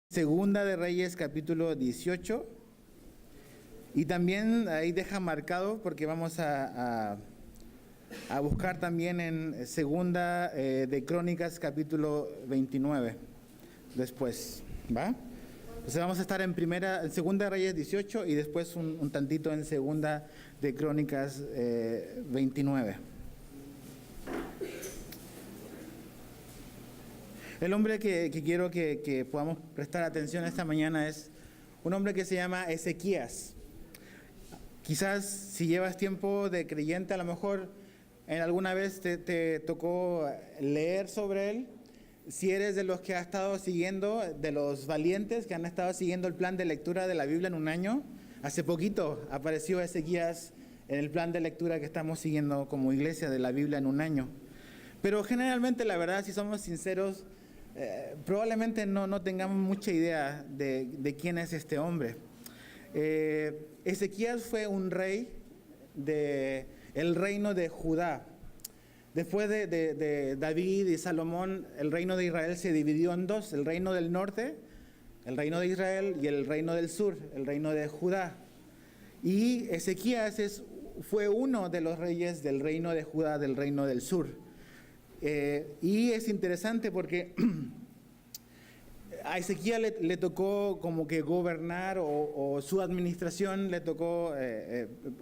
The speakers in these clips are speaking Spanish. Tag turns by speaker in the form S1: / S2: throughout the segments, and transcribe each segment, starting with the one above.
S1: Segunda de Reyes, capítulo 18. Y también ahí deja marcado, porque vamos a buscar también en Segunda de Crónicas, capítulo 29, después, ¿va? Entonces vamos a estar en Segunda de Reyes 18 y después un tantito en Segunda de Crónicas 29. El hombre que quiero que podamos prestar atención esta mañana es un hombre que se llama Ezequías. Quizás si llevas tiempo de creyente, a lo mejor en alguna vez te tocó leer sobre él. Si eres de los que ha estado siguiendo, de los valientes que han estado siguiendo el plan de lectura de la Biblia en un año, hace poquito apareció Ezequías en el plan de lectura que estamos siguiendo como iglesia de la Biblia en un año. Pero generalmente, la verdad, si somos sinceros, probablemente no tengamos mucha idea de quién es este hombre. Ezequías fue un rey del reino de Judá. Después de David y Salomón, el reino de Israel se dividió en dos: el reino del norte, el reino de Israel, y el reino del sur, el reino de Judá. Y Ezequías fue uno de los reyes del reino de Judá, del reino del sur. Y es interesante porque a Ezequías le tocó como que gobernar, o su administración le tocó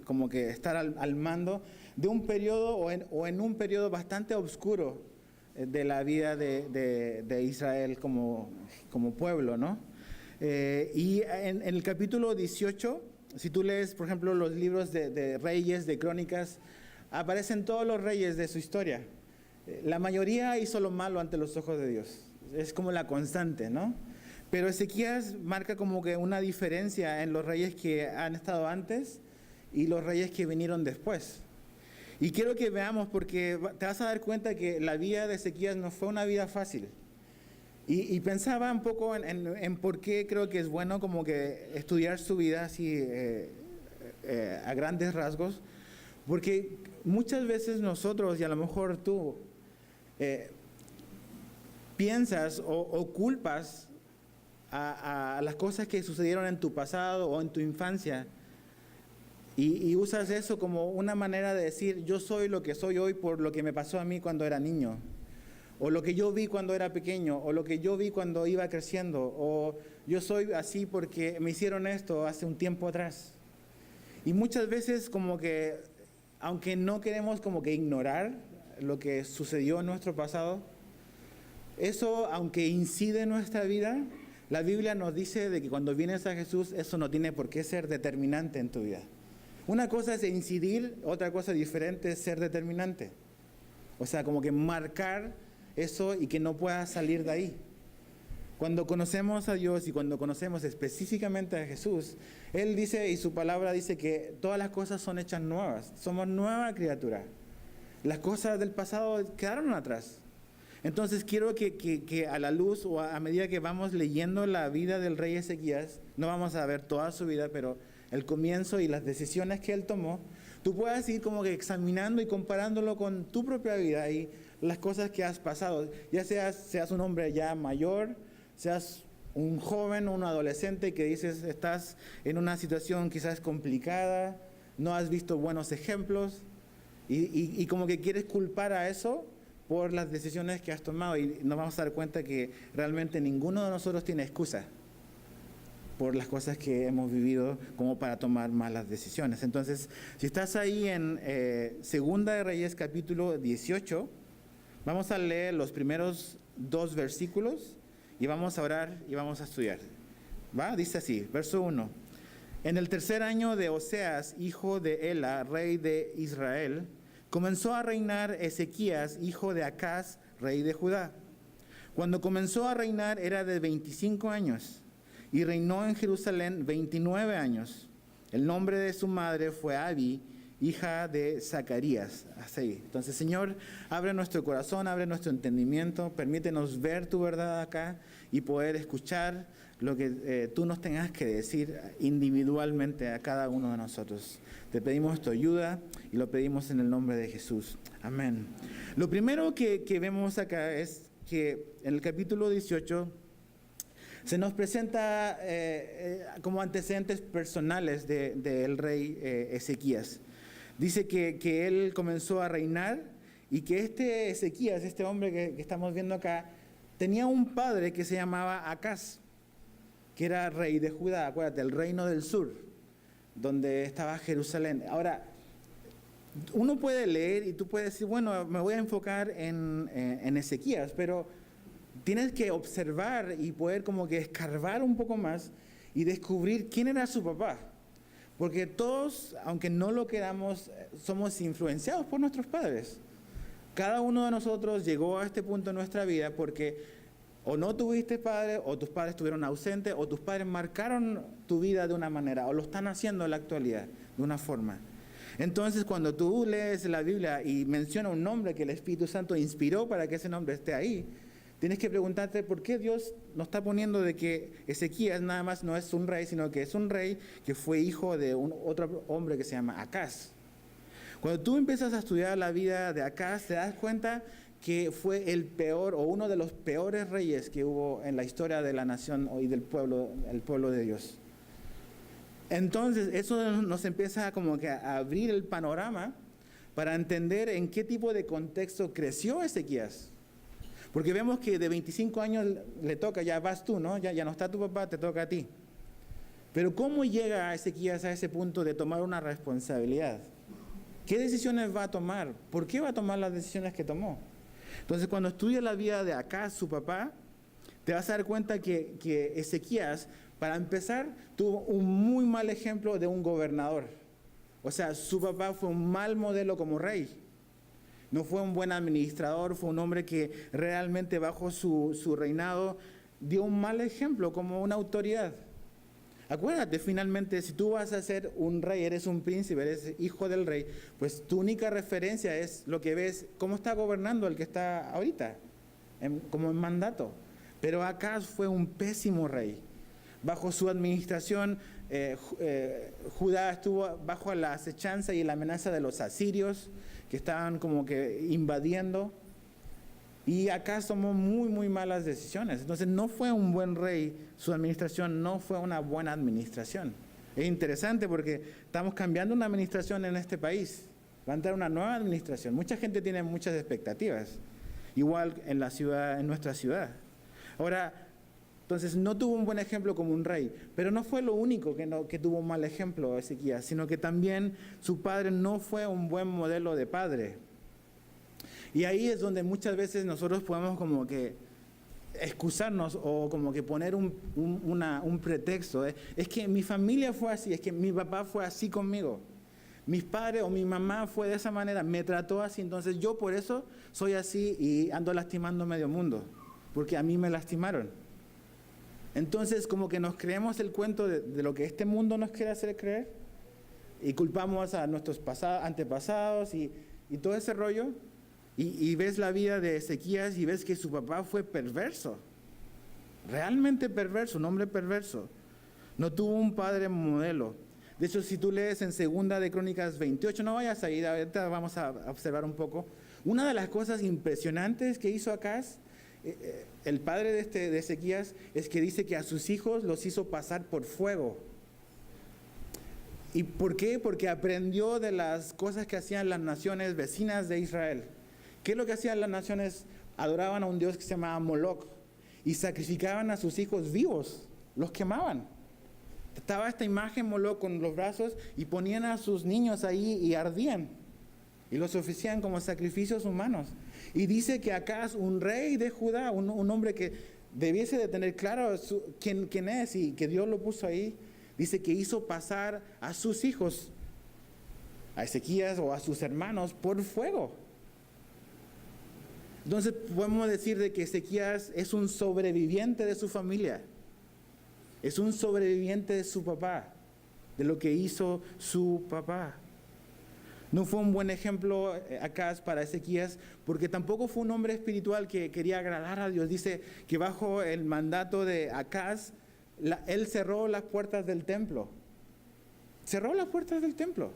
S1: como que estar al mando de un periodo o en un periodo bastante oscuro de la vida de Israel como pueblo, ¿no? Y en el capítulo 18, si tú lees, por ejemplo, los libros de Reyes, de Crónicas, aparecen todos los reyes de su historia. La mayoría hizo lo malo ante los ojos de Dios. Es como la constante, ¿no? Pero Ezequías marca como que una diferencia en los reyes que han estado antes y los reyes que vinieron después. Y quiero que veamos, porque te vas a dar cuenta que la vida de Ezequías no fue una vida fácil. Y pensaba un poco en por qué creo que es bueno como que estudiar su vida así a grandes rasgos. Porque muchas veces nosotros, y a lo mejor tú, piensas o culpas a las cosas que sucedieron en tu pasado o en tu infancia, y usas eso como una manera de decir: yo soy lo que soy hoy por lo que me pasó a mí cuando era niño, o lo que yo vi cuando era pequeño, o lo que yo vi cuando iba creciendo, o yo soy así porque me hicieron esto hace un tiempo atrás. Y muchas veces como que, aunque no queremos como que ignorar lo que sucedió en nuestro pasado, eso, aunque incide en nuestra vida, la Biblia nos dice de que cuando vienes a Jesús, eso no tiene por qué ser determinante en tu vida. Una cosa es incidir, otra cosa diferente es ser determinante. O sea, como que marcar eso y que no puedas salir de ahí. Cuando conocemos a Dios y cuando conocemos específicamente a Jesús, Él dice, y su palabra dice, que todas las cosas son hechas nuevas. Somos nueva criatura. Las cosas del pasado quedaron atrás. Entonces quiero que a la luz o a medida que vamos leyendo la vida del rey Ezequías, no vamos a ver toda su vida, pero el comienzo y las decisiones que él tomó, tú puedas ir como que examinando y comparándolo con tu propia vida y las cosas que has pasado. Ya seas un hombre ya mayor, seas un joven o un adolescente que dices estás en una situación quizás complicada, no has visto buenos ejemplos y como que quieres culpar a eso por las decisiones que has tomado, y nos vamos a dar cuenta que realmente ninguno de nosotros tiene excusa por las cosas que hemos vivido como para tomar malas decisiones. Entonces, si estás ahí en Segunda de Reyes capítulo 18, vamos a leer los primeros 2 versículos y vamos a orar y vamos a estudiar. ¿Va? Dice así, verso 1. En el 3er año de Oseas, hijo de Ela, rey de Israel, comenzó a reinar Ezequías, hijo de Acaz, rey de Judá. Cuando comenzó a reinar era de 25 años y reinó en Jerusalén 29 años. El nombre de su madre fue Abi, hija de Zacarías. Así. Entonces, Señor, abre nuestro corazón, abre nuestro entendimiento, permítenos ver tu verdad acá y poder escuchar lo que tú nos tengas que decir individualmente a cada uno de nosotros. Te pedimos tu ayuda y lo pedimos en el nombre de Jesús. Amén. Lo primero que vemos acá es que en el capítulo 18 se nos presenta como antecedentes personales del rey Ezequías. Dice que él comenzó a reinar y que este Ezequías, este hombre que estamos viendo acá, tenía un padre que se llamaba Acaz, que era rey de Judá, acuérdate, el reino del sur, donde estaba Jerusalén. Ahora, uno puede leer y tú puedes decir, bueno, me voy a enfocar en Ezequías, pero tienes que observar y poder como que escarbar un poco más y descubrir quién era su papá. Porque todos, aunque no lo queramos, somos influenciados por nuestros padres. Cada uno de nosotros llegó a este punto en nuestra vida porque o no tuviste padres, o tus padres estuvieron ausentes, o tus padres marcaron tu vida de una manera, o lo están haciendo en la actualidad de una forma. Entonces, cuando tú lees la Biblia y menciona un nombre que el Espíritu Santo inspiró para que ese nombre esté ahí, tienes que preguntarte por qué Dios nos está poniendo de que Ezequías nada más no es un rey, sino que es un rey que fue hijo de otro hombre que se llama Acaz. Cuando tú empiezas a estudiar la vida de Acaz, te das cuenta que fue el peor o uno de los peores reyes que hubo en la historia de la nación y del pueblo, el pueblo de Dios. Entonces, eso nos empieza como que a abrir el panorama para entender en qué tipo de contexto creció Ezequías. Porque vemos que de 25 años le toca, ya vas tú, ¿no? Ya no está tu papá, te toca a ti. Pero ¿cómo llega Ezequías a ese punto de tomar una responsabilidad? ¿Qué decisiones va a tomar? ¿Por qué va a tomar las decisiones que tomó? Entonces, cuando estudias la vida de Acaz, su papá, te vas a dar cuenta que Ezequías, para empezar, tuvo un muy mal ejemplo de un gobernador. O sea, su papá fue un mal modelo como rey. No fue un buen administrador, fue un hombre que realmente bajo su reinado dio un mal ejemplo como una autoridad. Acuérdate, finalmente, si tú vas a ser un rey, eres un príncipe, eres hijo del rey, pues tu única referencia es lo que ves, cómo está gobernando el que está ahorita, como en mandato. Pero Acaz fue un pésimo rey. Bajo su administración, Judá estuvo bajo la acechanza y la amenaza de los asirios, que estaban como que invadiendo. Y acá tomó muy, muy malas decisiones. Entonces no fue un buen rey, su administración no fue una buena administración. Es interesante porque estamos cambiando una administración en este país. Va a entrar una nueva administración. Mucha gente tiene muchas expectativas. Igual en la ciudad, en nuestra ciudad. Ahora, entonces no tuvo un buen ejemplo como un rey, pero no fue lo único que tuvo un mal ejemplo Ezequías, sino que también su padre no fue un buen modelo de padre. Y ahí es donde muchas veces nosotros podemos como que excusarnos o como que poner un pretexto. Es que mi familia fue así, es que mi papá fue así conmigo. Mis padres o mi mamá fue de esa manera, me trató así, entonces yo por eso soy así y ando lastimando medio mundo, porque a mí me lastimaron. Entonces como que nos creemos el cuento de lo que este mundo nos quiere hacer creer y culpamos a nuestros antepasados y todo ese rollo. Y ves la vida de Ezequías y ves que su papá fue perverso, realmente perverso, un hombre perverso. No tuvo un padre modelo. De hecho, si tú lees en 2 de Crónicas 28, no vayas a ir, ahorita vamos a observar un poco. Una de las cosas impresionantes que hizo Acaz, el padre de Ezequías, es que dice que a sus hijos los hizo pasar por fuego. ¿Y por qué? Porque aprendió de las cosas que hacían las naciones vecinas de Israel. ¿Qué es lo que hacían las naciones? Adoraban a un dios que se llamaba Moloch y sacrificaban a sus hijos vivos, los quemaban. Estaba esta imagen Moloch con los brazos y ponían a sus niños ahí y ardían y los ofrecían como sacrificios humanos. Y dice que Acaz, un rey de Judá, un hombre que debiese de tener claro quién es y que Dios lo puso ahí, dice que hizo pasar a sus hijos, a Ezequías o a sus hermanos, por fuego. Entonces podemos decir de que Ezequías es un sobreviviente de su familia, es un sobreviviente de su papá, de lo que hizo su papá. No fue un buen ejemplo Acaz para Ezequías, porque tampoco fue un hombre espiritual que quería agradar a Dios. Dice que bajo el mandato de Acaz, él cerró las puertas del templo. Cerró las puertas del templo.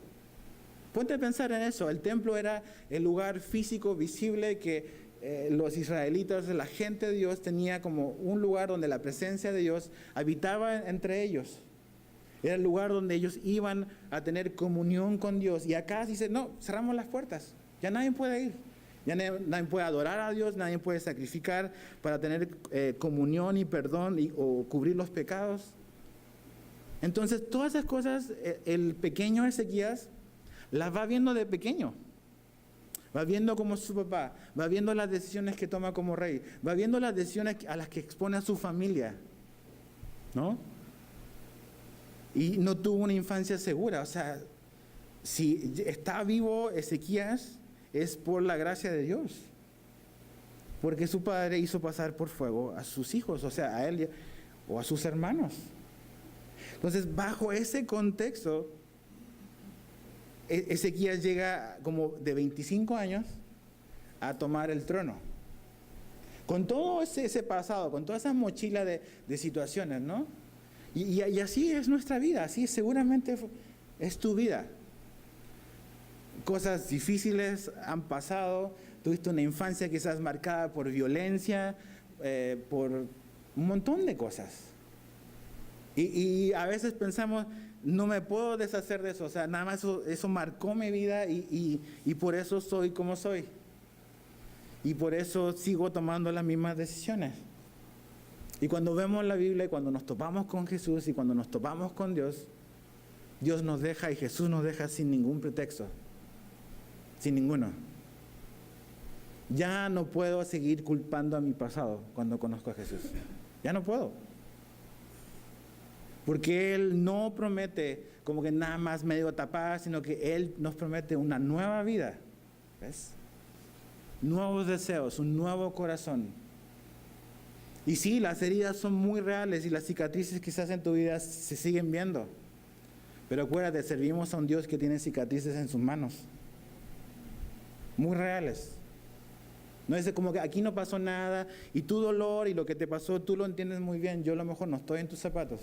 S1: Ponte a pensar en eso. El templo era el lugar físico, visible, que los israelitas, la gente de Dios, tenía como un lugar donde la presencia de Dios habitaba entre ellos. Era el lugar donde ellos iban a tener comunión con Dios. Y acá dice, no, cerramos las puertas. Ya nadie puede ir. Ya nadie puede adorar a Dios, nadie puede sacrificar para tener comunión y perdón o cubrir los pecados. Entonces, todas esas cosas, el pequeño Ezequías las va viendo de pequeño. Va viendo como su papá, va viendo las decisiones que toma como rey, va viendo las decisiones a las que expone a su familia, ¿no? Y no tuvo una infancia segura. O sea, si está vivo Ezequías es por la gracia de Dios. Porque su padre hizo pasar por fuego a sus hijos, o sea, a él o a sus hermanos. Entonces, bajo ese contexto, Ezequías llega como de 25 años a tomar el trono. Con todo ese pasado, con toda esa mochila de situaciones, ¿no? Y así es nuestra vida, así seguramente es tu vida. Cosas difíciles han pasado, tuviste una infancia quizás marcada por violencia, por un montón de cosas. Y a veces pensamos, no me puedo deshacer de eso, o sea, nada más eso marcó mi vida y por eso soy como soy. Y por eso sigo tomando las mismas decisiones. Y cuando vemos la Biblia y cuando nos topamos con Jesús y cuando nos topamos con Dios, Dios nos deja y Jesús nos deja sin ningún pretexto. Sin ninguno. Ya no puedo seguir culpando a mi pasado cuando conozco a Jesús. Ya no puedo. Porque Él no promete como que nada más medio tapar, sino que Él nos promete una nueva vida. ¿Ves? Nuevos deseos, un nuevo corazón. Y sí, las heridas son muy reales y las cicatrices quizás en tu vida se siguen viendo. Pero acuérdate, servimos a un Dios que tiene cicatrices en sus manos. Muy reales. No es como que aquí no pasó nada y tu dolor y lo que te pasó tú lo entiendes muy bien. Yo a lo mejor no estoy en tus zapatos.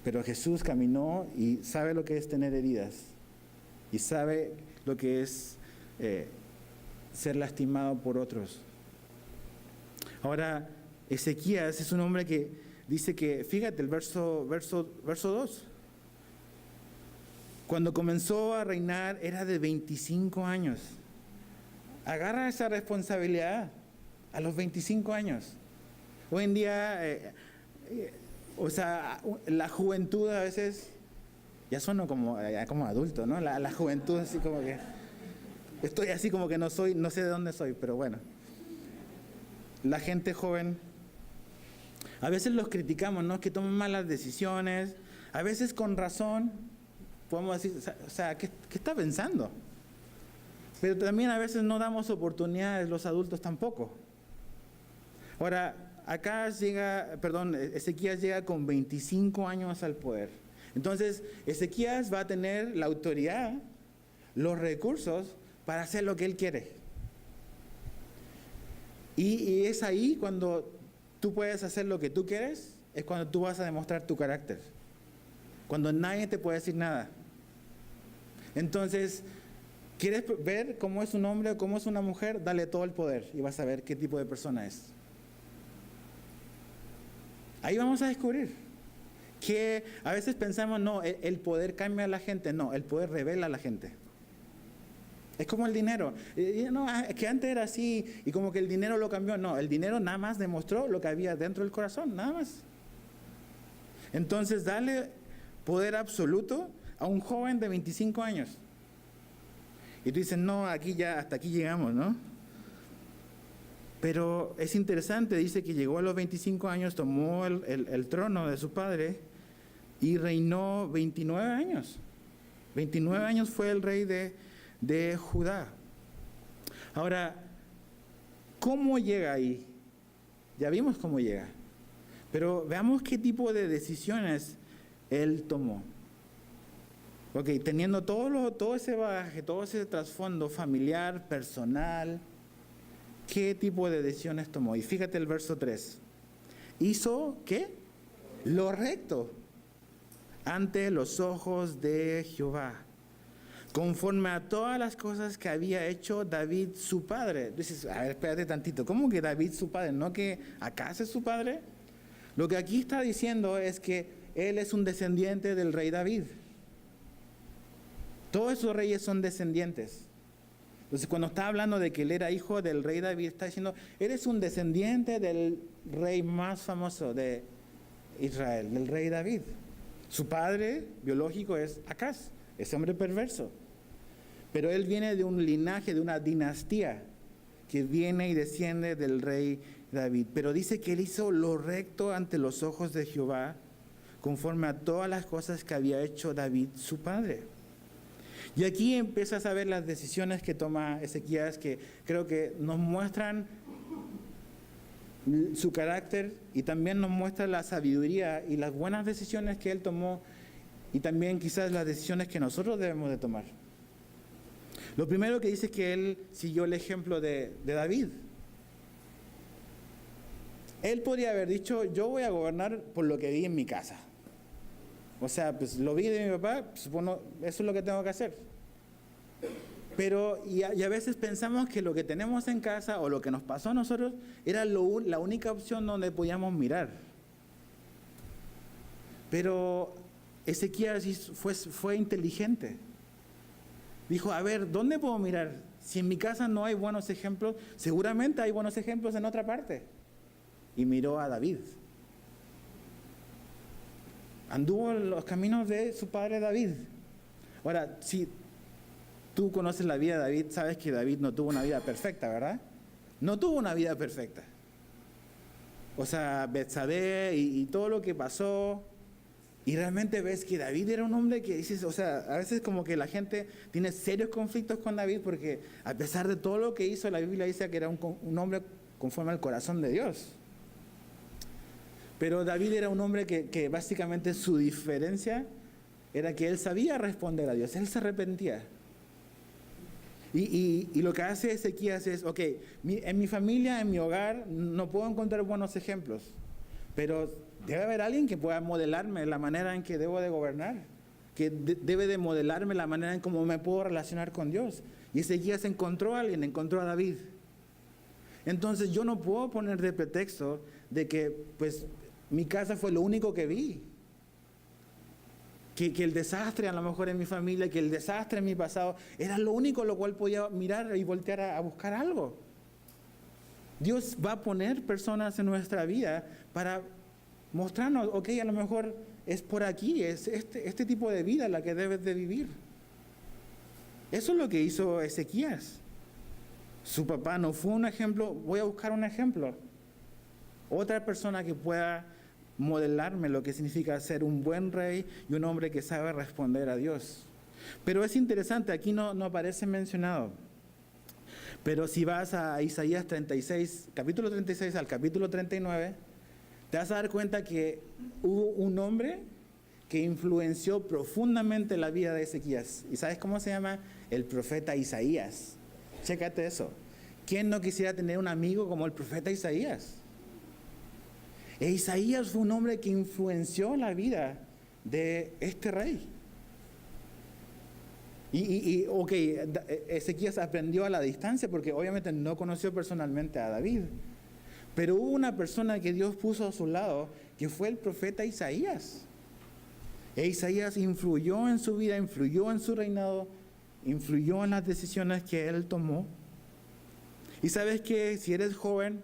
S1: Pero Jesús caminó y sabe lo que es tener heridas. Y sabe lo que es ser lastimado por otros. Ahora, Ezequías es un hombre que dice que, fíjate el verso 2. Cuando comenzó a reinar era de 25 años. Agarra esa responsabilidad a los 25 años. Hoy en día, o sea, la juventud a veces, ya sueno como adulto, ¿no? La juventud así como que, estoy así como que no sé de dónde soy, pero bueno. La gente joven, a veces los criticamos, ¿no? Que toman malas decisiones, a veces con razón, podemos decir, o sea, ¿qué está pensando? Pero también a veces no damos oportunidades, los adultos tampoco. Ahora, Ezequías llega con 25 años al poder. Entonces, Ezequías va a tener la autoridad, los recursos para hacer lo que él quiere. Y es ahí cuando tú puedes hacer lo que tú quieres, es cuando tú vas a demostrar tu carácter. Cuando nadie te puede decir nada. Entonces, ¿quieres ver cómo es un hombre o cómo es una mujer? Dale todo el poder y vas a ver qué tipo de persona es. Ahí vamos a descubrir que a veces pensamos, no, el poder cambia a la gente. No, el poder revela a la gente. Es como el dinero. No, es que antes era así y como que el dinero lo cambió. No, el dinero nada más demostró lo que había dentro del corazón, nada más. Entonces, dale poder absoluto a un joven de 25 años. Y tú dices, no, hasta aquí llegamos, ¿no? Pero es interesante, dice que llegó a los 25 años, tomó el trono de su padre y reinó 29 años. 29 años fue el rey de Judá. Ahora, ¿cómo llega ahí? Ya vimos cómo llega. Pero veamos qué tipo de decisiones él tomó. Ok, teniendo todo ese bagaje, todo ese trasfondo familiar, personal, ¿qué tipo de decisiones tomó? Y fíjate el verso 3. ¿Hizo qué? lo recto ante los ojos de Jehová, conforme a todas las cosas que había hecho David su padre. Dices, a ver, espérate tantito, ¿cómo que David su padre? ¿No que Acaz es su padre? Lo que aquí está diciendo es que él es un descendiente del rey David. Todos esos reyes son descendientes. Entonces, cuando está hablando de que él era hijo del rey David, está diciendo, eres un descendiente del rey más famoso de Israel, del rey David. Su padre biológico es Acaz, ese hombre perverso. Pero él viene de un linaje, de una dinastía que viene y desciende del rey David. Pero dice que él hizo lo recto ante los ojos de Jehová, conforme a todas las cosas que había hecho David, su padre. Y aquí empiezas a ver las decisiones que toma Ezequías, que creo que nos muestran su carácter y también nos muestra la sabiduría y las buenas decisiones que él tomó, y también quizás las decisiones que nosotros debemos de tomar. Lo primero que dice es que él siguió el ejemplo de David. Él podría haber dicho, yo voy a gobernar por lo que vi en mi casa. O sea, pues lo vi de mi papá, pues, bueno, eso es lo que tengo que hacer. Pero, y a veces pensamos que lo que tenemos en casa o lo que nos pasó a nosotros era la única opción donde podíamos mirar. Pero Ezequías fue inteligente. Dijo, a ver, ¿dónde puedo mirar? Si en mi casa no hay buenos ejemplos, seguramente hay buenos ejemplos en otra parte. Y miró a David. Anduvo en los caminos de su padre David. Ahora, si tú conoces la vida de David, sabes que David no tuvo una vida perfecta, ¿verdad? No tuvo una vida perfecta. O sea, Betsabé y todo lo que pasó. Y realmente ves que David era un hombre que dices, o sea, a veces como que la gente tiene serios conflictos con David porque a pesar de todo lo que hizo, la Biblia dice que era un hombre conforme al corazón de Dios. Pero David era un hombre que básicamente su diferencia era que él sabía responder a Dios, él se arrepentía. Y lo que hace Ezequías es, ok, en mi familia, en mi hogar, no puedo encontrar buenos ejemplos, pero debe haber alguien que pueda modelarme la manera en que debo de gobernar, que debe de modelarme la manera en cómo me puedo relacionar con Dios. Y Ezequías encontró a alguien, encontró a David. Entonces yo no puedo poner de pretexto de que pues mi casa fue lo único que vi. Que el desastre a lo mejor en mi familia, que el desastre en mi pasado, era lo único lo cual podía mirar y voltear a buscar algo. Dios va a poner personas en nuestra vida para mostrarnos, ok, a lo mejor es por aquí, es este tipo de vida la que debes de vivir. Eso es lo que hizo Ezequías. Su papá no fue un ejemplo, voy a buscar un ejemplo. Otra persona que pueda modelarme lo que significa ser un buen rey y un hombre que sabe responder a Dios. Pero es interesante, aquí no aparece mencionado. Pero si vas a Isaías 36, capítulo 36 al capítulo 39, te vas a dar cuenta que hubo un hombre que influenció profundamente la vida de Ezequías. ¿Y sabes cómo se llama? El profeta Isaías. Chécate eso. ¿Quién no quisiera tener un amigo como el profeta Isaías? E Isaías fue un hombre que influenció la vida de este rey. Ok, Ezequías aprendió a la distancia porque obviamente no conoció personalmente a David. Pero hubo una persona que Dios puso a su lado que fue el profeta Isaías. E Isaías influyó en su vida, influyó en su reinado, influyó en las decisiones que él tomó. Y sabes que si eres joven,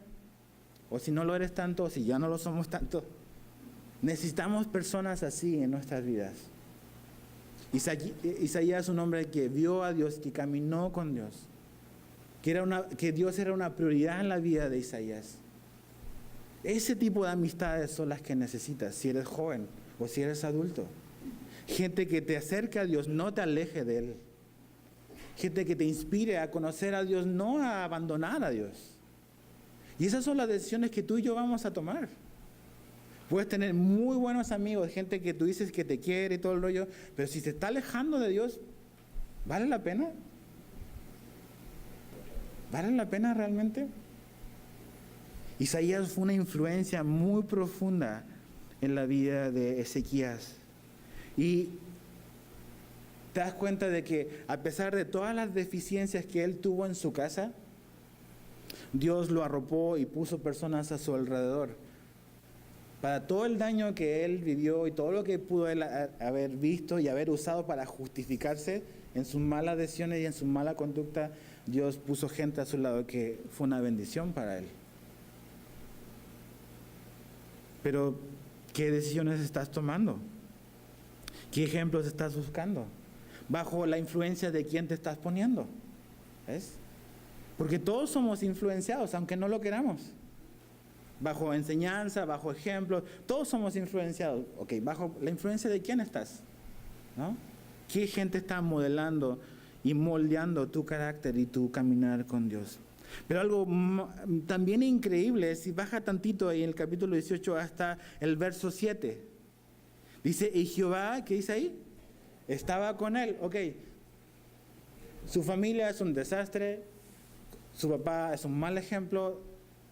S1: o si no lo eres tanto, o si ya no lo somos tanto, necesitamos personas así en nuestras vidas. Isaías es un hombre que vio a Dios, que caminó con Dios, que Dios era una prioridad en la vida de Isaías. Ese tipo de amistades son las que necesitas si eres joven o si eres adulto. Gente que te acerque a Dios, no te aleje de Él. Gente que te inspire a conocer a Dios, no a abandonar a Dios. Y esas son las decisiones que tú y yo vamos a tomar. Puedes tener muy buenos amigos, gente que tú dices que te quiere y todo el rollo, pero si se está alejando de Dios, ¿vale la pena? ¿Vale la pena realmente? Isaías fue una influencia muy profunda en la vida de Ezequías. Y te das cuenta de que a pesar de todas las deficiencias que él tuvo en su casa, Dios lo arropó y puso personas a su alrededor. Para todo el daño que él vivió y todo lo que pudo él haber visto y haber usado para justificarse en sus malas decisiones y en su mala conducta, Dios puso gente a su lado que fue una bendición para él. Pero, ¿qué decisiones estás tomando? ¿Qué ejemplos estás buscando? ¿Bajo la influencia de quién te estás poniendo? ¿Ves? Porque todos somos influenciados, aunque no lo queramos. Bajo enseñanza, bajo ejemplos, todos somos influenciados. Ok, ¿bajo la influencia de quién estás? ¿No? ¿Qué gente está modelando y moldeando tu carácter y tu caminar con Dios? Pero algo también increíble, si baja tantito ahí en el capítulo 18 hasta el verso 7. Dice, y Jehová, ¿qué dice ahí? Estaba con él. Ok, su familia es un desastre, su papá es un mal ejemplo,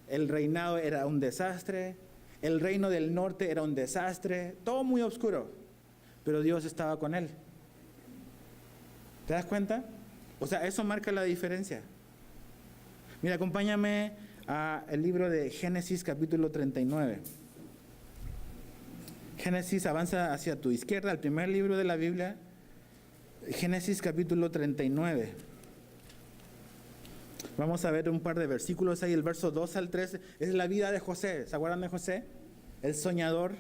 S1: el reinado era un desastre, el reino del norte era un desastre, todo muy oscuro, pero Dios estaba con él. ¿Te das cuenta? O sea, eso marca la diferencia. Mira, acompáñame al libro de Génesis capítulo 39. Génesis, avanza hacia tu izquierda, el primer libro de la Biblia, Génesis capítulo 39. Vamos a ver un par de versículos ahí, el verso 2 al 3, es la vida de José. ¿Se acuerdan de José? El soñador.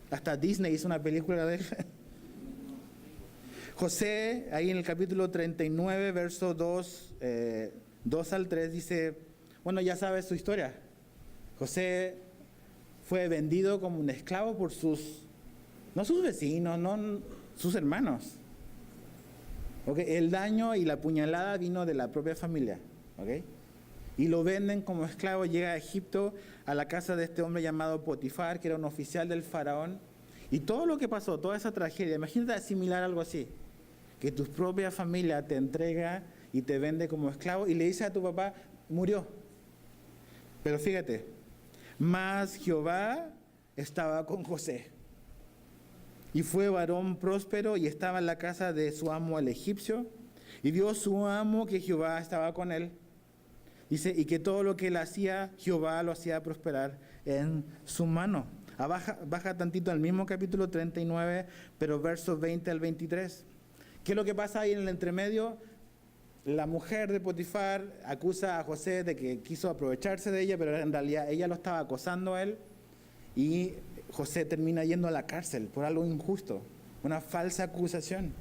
S1: Hasta Disney hizo una película de él. José, ahí en el capítulo 39, verso 2 al 3, dice, bueno, ya sabes su historia. José fue vendido como un esclavo por no sus vecinos, no sus hermanos. Okay, el daño y la puñalada vino de la propia familia. Okay, y lo venden como esclavo, llega a Egipto, a la casa de este hombre llamado Potifar, que era un oficial del faraón. Y todo lo que pasó, toda esa tragedia, imagínate asimilar algo así, que tu propia familia te entrega y te vende como esclavo y le dice a tu papá, murió. Pero fíjate, mas Jehová estaba con José. Y fue varón próspero y estaba en la casa de su amo el egipcio. Y vio su amo que Jehová estaba con él. Dice, y que todo lo que él hacía, Jehová lo hacía prosperar en su mano. Baja tantito al mismo capítulo 39, pero versos 20 al 23. ¿Qué es lo que pasa ahí en el entremedio? La mujer de Potifar acusa a José de que quiso aprovecharse de ella, pero en realidad ella lo estaba acosando a él. Y José termina yendo a la cárcel por algo injusto, una falsa acusación.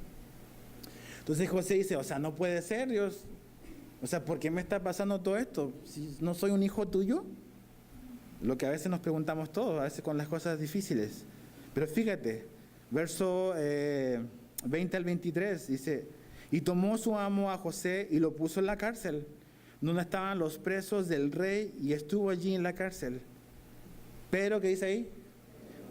S1: Entonces José dice, o sea, no puede ser, Dios. O sea, ¿por qué me está pasando todo esto? Si no soy un hijo tuyo. Lo que a veces nos preguntamos todos, a veces con las cosas difíciles. Pero fíjate, verso 20 al 23, dice, y tomó su amo a José y lo puso en la cárcel, donde estaban los presos del rey, y estuvo allí en la cárcel. Pero, ¿qué dice ahí?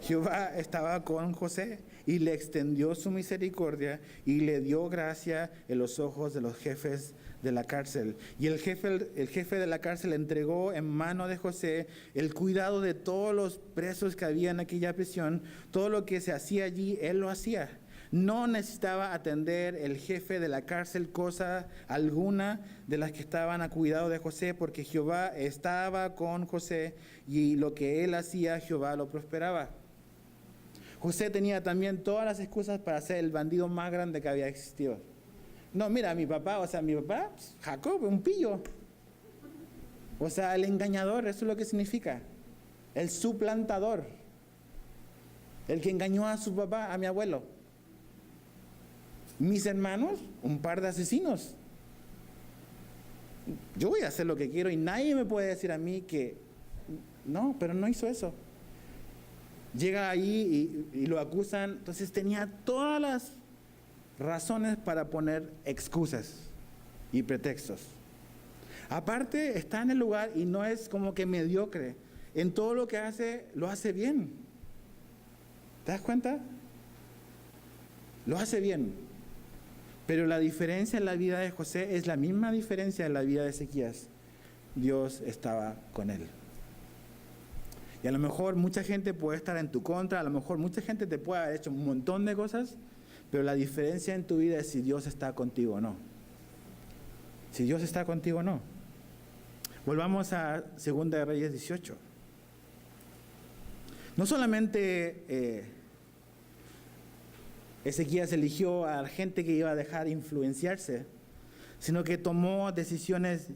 S1: Jehová estaba con José y le extendió su misericordia y le dio gracia en los ojos de los jefes de la cárcel. Y el jefe de la cárcel entregó en mano de José el cuidado de todos los presos que había en aquella prisión. Todo lo que se hacía allí, él lo hacía. No necesitaba atender el jefe de la cárcel cosa alguna de las que estaban a cuidado de José, porque Jehová estaba con José y lo que él hacía, Jehová lo prosperaba. José tenía también todas las excusas para ser el bandido más grande que había existido. No, mira, mi papá, Jacob, un pillo. O sea, el engañador, eso es lo que significa. El suplantador. El que engañó a su papá, a mi abuelo. Mis hermanos, un par de asesinos. Yo voy a hacer lo que quiero y nadie me puede decir a mí que no, pero no hizo eso. Llega ahí y lo acusan. Entonces tenía todas las razones para poner excusas y pretextos. Aparte, está en el lugar y no es como que mediocre. En todo lo que hace, lo hace bien. ¿Te das cuenta? Lo hace bien. Pero la diferencia en la vida de José es la misma diferencia en la vida de Ezequías. Dios estaba con él. Y a lo mejor mucha gente puede estar en tu contra, a lo mejor mucha gente te puede haber hecho un montón de cosas, pero la diferencia en tu vida es si Dios está contigo o no. Si Dios está contigo o no. Volvamos a 2 de Reyes 18. No solamente Ezequías eligió a la gente que iba a dejar influenciarse, sino que tomó decisiones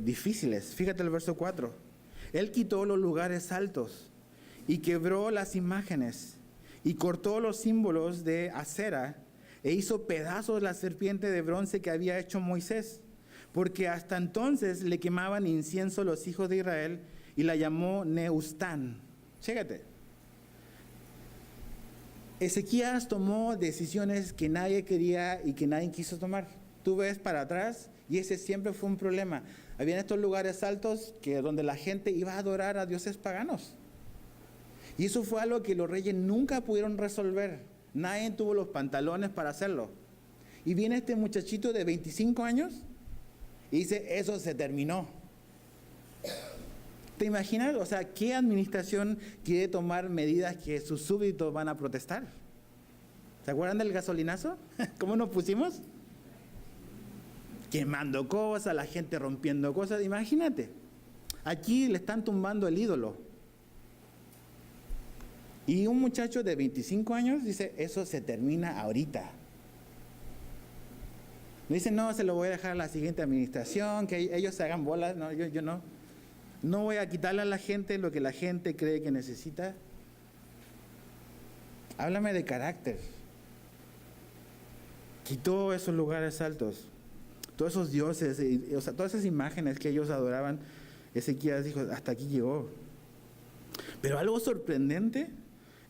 S1: difíciles. Fíjate el verso 4. Él quitó los lugares altos y quebró las imágenes y cortó los símbolos de acera e hizo pedazos la serpiente de bronce que había hecho Moisés, porque hasta entonces le quemaban incienso los hijos de Israel y la llamó Neustán. Chécate. Ezequías tomó decisiones que nadie quería y que nadie quiso tomar. Tú ves para atrás y ese siempre fue un problema. Habían estos lugares altos donde la gente iba a adorar a dioses paganos. Y eso fue algo que los reyes nunca pudieron resolver. Nadie tuvo los pantalones para hacerlo. Y viene este muchachito de 25 años y dice, eso se terminó. ¿Te imaginas? O sea, ¿qué administración quiere tomar medidas que sus súbditos van a protestar? ¿Se acuerdan del gasolinazo? ¿Cómo nos pusimos? Quemando cosas, la gente rompiendo cosas. Imagínate, aquí le están tumbando el ídolo. Y un muchacho de 25 años dice, eso se termina ahorita. No dice, no, se lo voy a dejar a la siguiente administración, que ellos se hagan bolas. No, yo no. No voy a quitarle a la gente lo que la gente cree que necesita. Háblame de carácter. Quitó esos lugares altos. Todos esos dioses, o sea, todas esas imágenes que ellos adoraban, Ezequías dijo, hasta aquí llegó. Pero algo sorprendente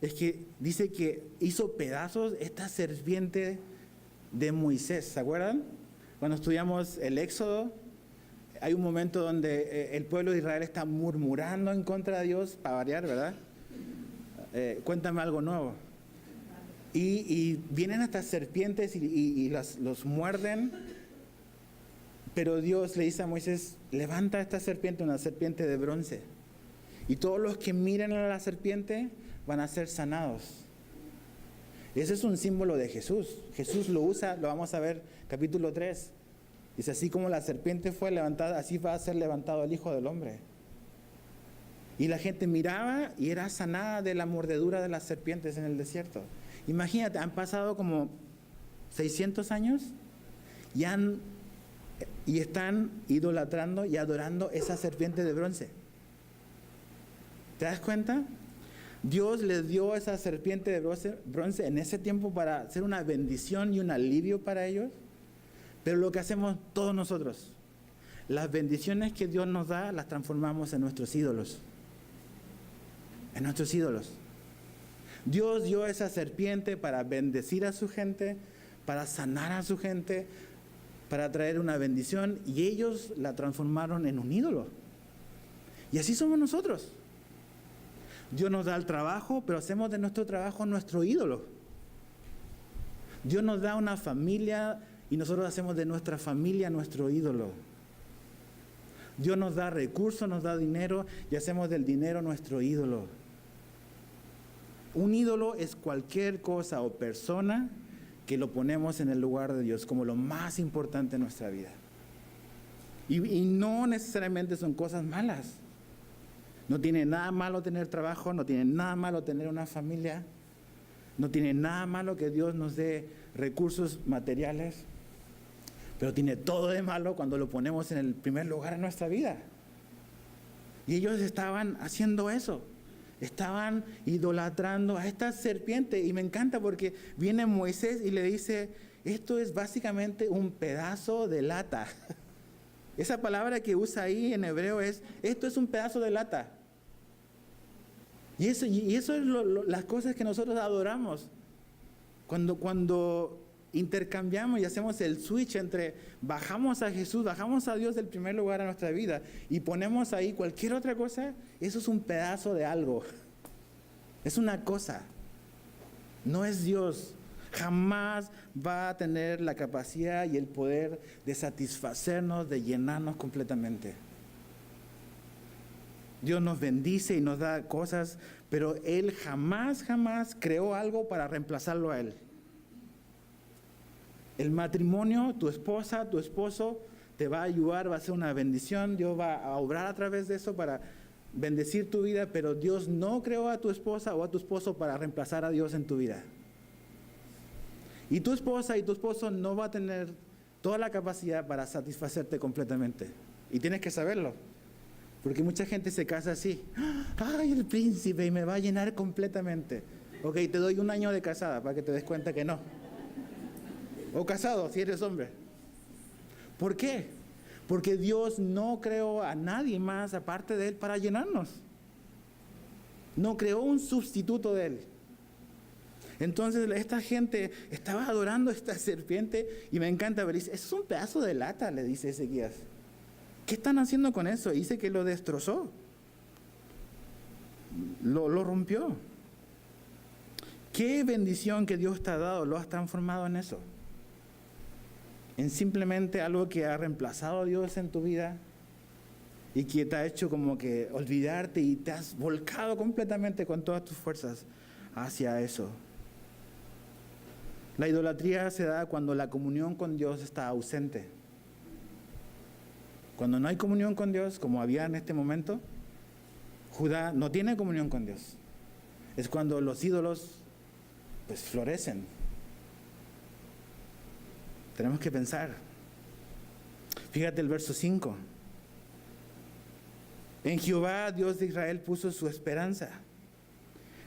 S1: es que dice que hizo pedazos esta serpiente de Moisés. ¿Se acuerdan? Cuando estudiamos el Éxodo, hay un momento donde el pueblo de Israel está murmurando en contra de Dios, para variar, ¿verdad? Cuéntame algo nuevo. Y vienen estas serpientes y los muerden. Pero Dios le dice a Moisés, levanta esta serpiente, una serpiente de bronce. Y todos los que miren a la serpiente van a ser sanados. Ese es un símbolo de Jesús. Jesús lo usa, lo vamos a ver, capítulo 3. Dice, así como la serpiente fue levantada, así va a ser levantado el Hijo del Hombre. Y la gente miraba y era sanada de la mordedura de las serpientes en el desierto. Imagínate, han pasado como 600 años y están idolatrando y adorando esa serpiente de bronce. ¿Te das cuenta? Dios les dio esa serpiente de bronce en ese tiempo para ser una bendición y un alivio para ellos. Pero lo que hacemos todos nosotros, las bendiciones que Dios nos da, las transformamos en nuestros ídolos. En nuestros ídolos. Dios dio esa serpiente para bendecir a su gente, para sanar a su gente, para traer una bendición, y ellos la transformaron en un ídolo. Y así somos nosotros. Dios nos da el trabajo, pero hacemos de nuestro trabajo nuestro ídolo. Dios nos da una familia y nosotros hacemos de nuestra familia nuestro ídolo. Dios nos da recursos, nos da dinero y hacemos del dinero nuestro ídolo. Un ídolo es cualquier cosa o persona que lo ponemos en el lugar de Dios como lo más importante en nuestra vida. Y no necesariamente son cosas malas. No tiene nada malo tener trabajo, no tiene nada malo tener una familia, no tiene nada malo que Dios nos dé recursos materiales, pero tiene todo de malo cuando lo ponemos en el primer lugar en nuestra vida. Y ellos estaban haciendo eso. Estaban idolatrando a esta serpiente. Y me encanta porque viene Moisés y le dice, esto es básicamente un pedazo de lata. Esa palabra que usa ahí en hebreo es, esto es un pedazo de lata. Y eso es las cosas que nosotros adoramos. Cuando intercambiamos y hacemos el switch entre bajamos a Jesús, bajamos a Dios del primer lugar a nuestra vida y ponemos ahí cualquier otra cosa, eso es un pedazo de algo. Es una cosa. No es Dios. Jamás va a tener la capacidad y el poder de satisfacernos, de llenarnos completamente. Dios nos bendice y nos da cosas, pero Él jamás creó algo para reemplazarlo a Él. El matrimonio, tu esposa, tu esposo, te va a ayudar, va a ser una bendición. Dios va a obrar a través de eso para bendecir tu vida, pero Dios no creó a tu esposa o a tu esposo para reemplazar a Dios en tu vida. Y tu esposa y tu esposo no va a tener toda la capacidad para satisfacerte completamente. Y tienes que saberlo. Porque mucha gente se casa así. ¡Ay, el príncipe! Y me va a llenar completamente. Ok, te doy 1 año de casada para que te des cuenta que no. O casado, si eres hombre. ¿Por qué? Porque Dios no creó a nadie más aparte de Él para llenarnos. No creó un sustituto de Él. Entonces esta gente estaba adorando a esta serpiente y me encanta ver, dice, eso es un pedazo de lata, le dice Ezequías. ¿Qué están haciendo con eso? Dice que lo destrozó. Lo rompió. Qué bendición que Dios te ha dado, lo has transformado en eso. En simplemente algo que ha reemplazado a Dios en tu vida y que te ha hecho como que olvidarte y te has volcado completamente con todas tus fuerzas hacia eso. La idolatría se da cuando la comunión con Dios está ausente. Cuando no hay comunión con Dios, como había en este momento, Judá no tiene comunión con Dios. Es cuando los ídolos pues florecen. Tenemos que pensar. Fíjate el verso 5. En Jehová, Dios de Israel, puso su esperanza.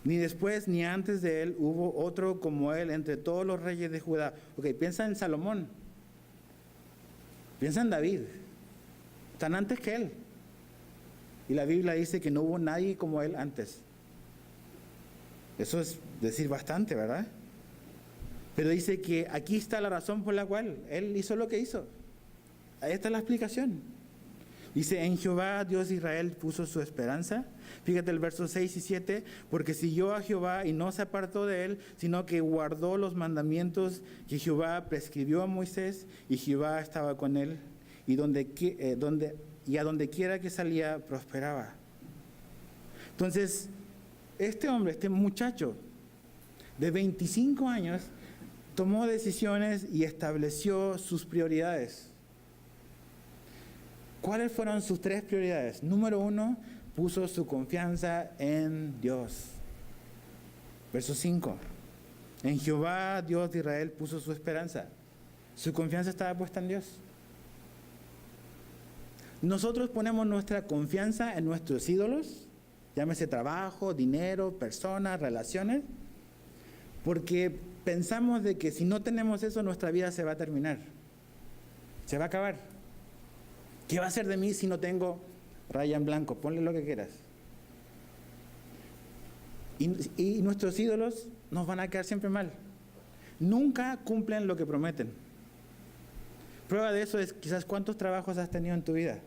S1: Ni después ni antes de él hubo otro como él entre todos los reyes de Judá. Ok, piensa en Salomón. Piensa en David. Están antes que él. Y la Biblia dice que no hubo nadie como él antes. Eso es decir bastante, ¿verdad? Pero dice que aquí está la razón por la cual él hizo lo que hizo. Ahí está la explicación. Dice, en Jehová, Dios de Israel, puso su esperanza. Fíjate el verso 6 y 7. Porque siguió a Jehová y no se apartó de él, sino que guardó los mandamientos que Jehová prescribió a Moisés, y Jehová estaba con él. Y a donde quiera que salía, prosperaba. Entonces, este hombre, este muchacho de 25 años, tomó decisiones y estableció sus prioridades. ¿Cuáles fueron sus 3 prioridades? Número 1, puso su confianza en Dios. Verso 5. En Jehová, Dios de Israel, puso su esperanza. Su confianza estaba puesta en Dios. Nosotros ponemos nuestra confianza en nuestros ídolos, llámese trabajo, dinero, personas, relaciones, porque pensamos de que si no tenemos eso, nuestra vida se va a terminar. Se va a acabar. ¿Qué va a ser de mí si no tengo raya en blanco? Ponle lo que quieras. Y nuestros ídolos nos van a quedar siempre mal. Nunca cumplen lo que prometen. Prueba de eso es quizás cuántos trabajos has tenido en tu vida.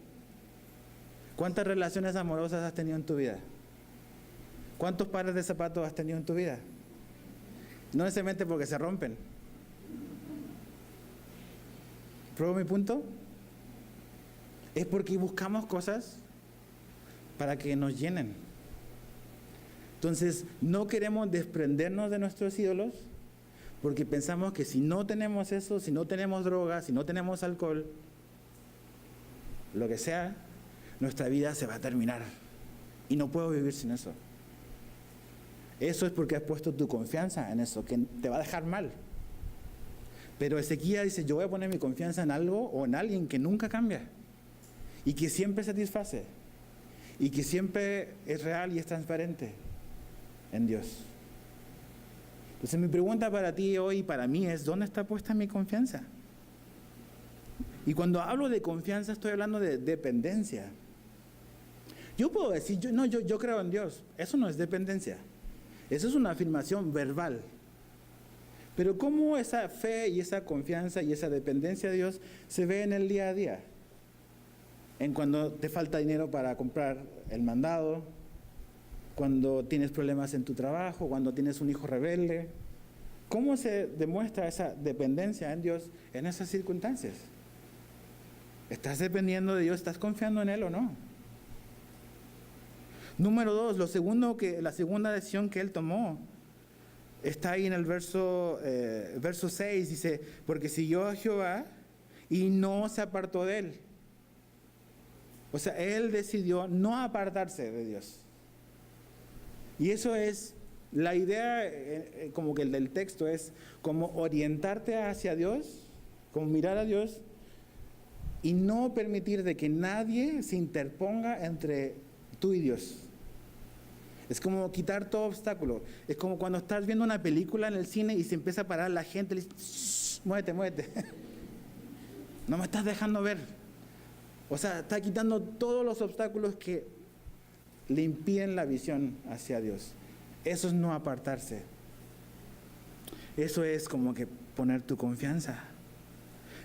S1: ¿Cuántas relaciones amorosas has tenido en tu vida? ¿Cuántos pares de zapatos has tenido en tu vida? No necesariamente porque se rompen. ¿Pruebo mi punto? Es porque buscamos cosas para que nos llenen. Entonces, no queremos desprendernos de nuestros ídolos porque pensamos que si no tenemos eso, si no tenemos drogas, si no tenemos alcohol, lo que sea, nuestra vida se va a terminar. Y no puedo vivir sin eso. Eso es porque has puesto tu confianza en eso, que te va a dejar mal. Pero Ezequías dice, yo voy a poner mi confianza en algo o en alguien que nunca cambia. Y que siempre satisface. Y que siempre es real y es transparente en Dios. Entonces mi pregunta para ti hoy y para mí es, ¿dónde está puesta mi confianza? Y cuando hablo de confianza estoy hablando de dependencia. Yo puedo decir, yo creo en Dios. Eso no es dependencia. Eso es una afirmación verbal. Pero ¿cómo esa fe y esa confianza y esa dependencia de Dios se ve en el día a día? En cuando te falta dinero para comprar el mandado, cuando tienes problemas en tu trabajo, cuando tienes un hijo rebelde. ¿Cómo se demuestra esa dependencia en Dios en esas circunstancias? ¿Estás dependiendo de Dios? ¿Estás confiando en Él o no? Número 2, la segunda decisión que él tomó está ahí en el verso 6, dice, porque siguió a Jehová y no se apartó de él. O sea, él decidió no apartarse de Dios. Y eso es, la idea como que el del texto es como orientarte hacia Dios, como mirar a Dios y no permitir de que nadie se interponga entre tú y Dios. Es como quitar todo obstáculo. Es como cuando estás viendo una película en el cine y se empieza a parar la gente y le dice, muévete, muévete. No me estás dejando ver. O sea, está quitando todos los obstáculos que le impiden la visión hacia Dios. Eso es no apartarse. Eso es como que poner tu confianza.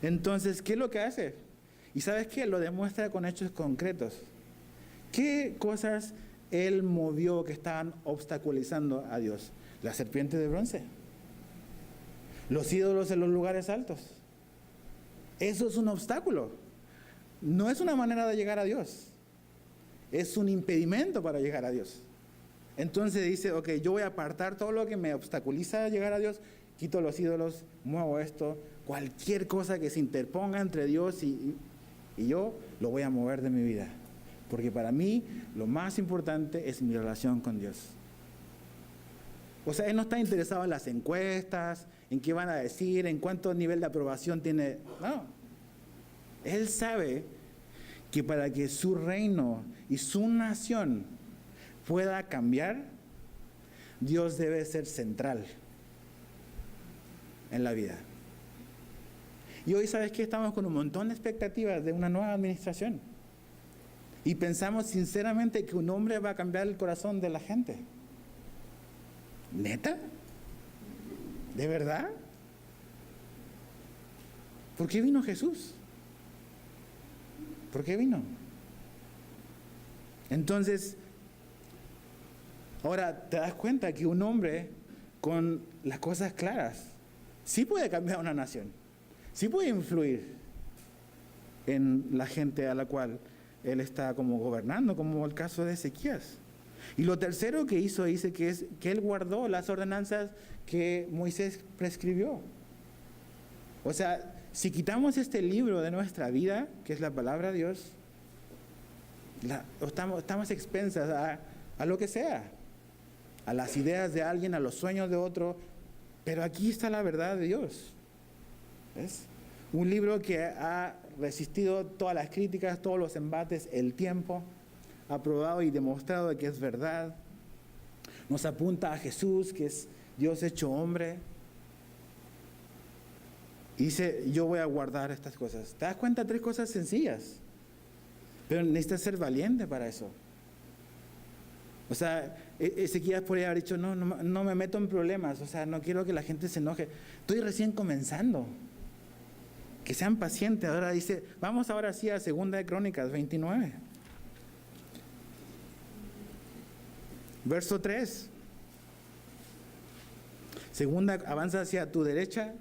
S1: Entonces, ¿qué es lo que hace? Y ¿sabes qué? Lo demuestra con hechos concretos. ¿Qué cosas él movió que estaban obstaculizando a Dios? La serpiente de bronce. Los ídolos en los lugares altos. Eso es un obstáculo. No es una manera de llegar a Dios. Es un impedimento para llegar a Dios. Entonces dice, ok, yo voy a apartar todo lo que me obstaculiza a llegar a Dios, quito los ídolos, muevo esto, cualquier cosa que se interponga entre Dios y yo, lo voy a mover de mi vida. Porque para mí lo más importante es mi relación con Dios. O sea, él no está interesado en las encuestas, en qué van a decir, en cuánto nivel de aprobación tiene. No. Él sabe que para que su reino y su nación pueda cambiar, Dios debe ser central en la vida. Y hoy, ¿sabes qué? Estamos con un montón de expectativas de una nueva administración. Y pensamos sinceramente que un hombre va a cambiar el corazón de la gente. ¿Neta? ¿De verdad? ¿Por qué vino Jesús? ¿Por qué vino? Entonces, ahora te das cuenta que un hombre con las cosas claras sí puede cambiar una nación, sí puede influir en la gente a la cual él está como gobernando, como el caso de Ezequías. Y lo tercero que hizo, dice que es que él guardó las ordenanzas que Moisés prescribió. O sea, si quitamos este libro de nuestra vida, que es la palabra de Dios, estamos expensas a lo que sea, a las ideas de alguien, a los sueños de otro, pero aquí está la verdad de Dios. ¿Ves? Un libro que ha resistido todas las críticas, todos los embates, el tiempo, ha probado y demostrado de que es verdad. Nos apunta a Jesús, que es Dios hecho hombre. Y dice, yo voy a guardar estas cosas. ¿Te das cuenta? 3 cosas sencillas. Pero necesitas ser valiente para eso. O sea, Ezequías podría haber dicho, no me meto en problemas. O sea, no quiero que la gente se enoje. Estoy recién comenzando. Que sean pacientes. Ahora dice, vamos ahora sí a 2 de Crónicas 29. Verso 3. Avanza hacia tu derecha.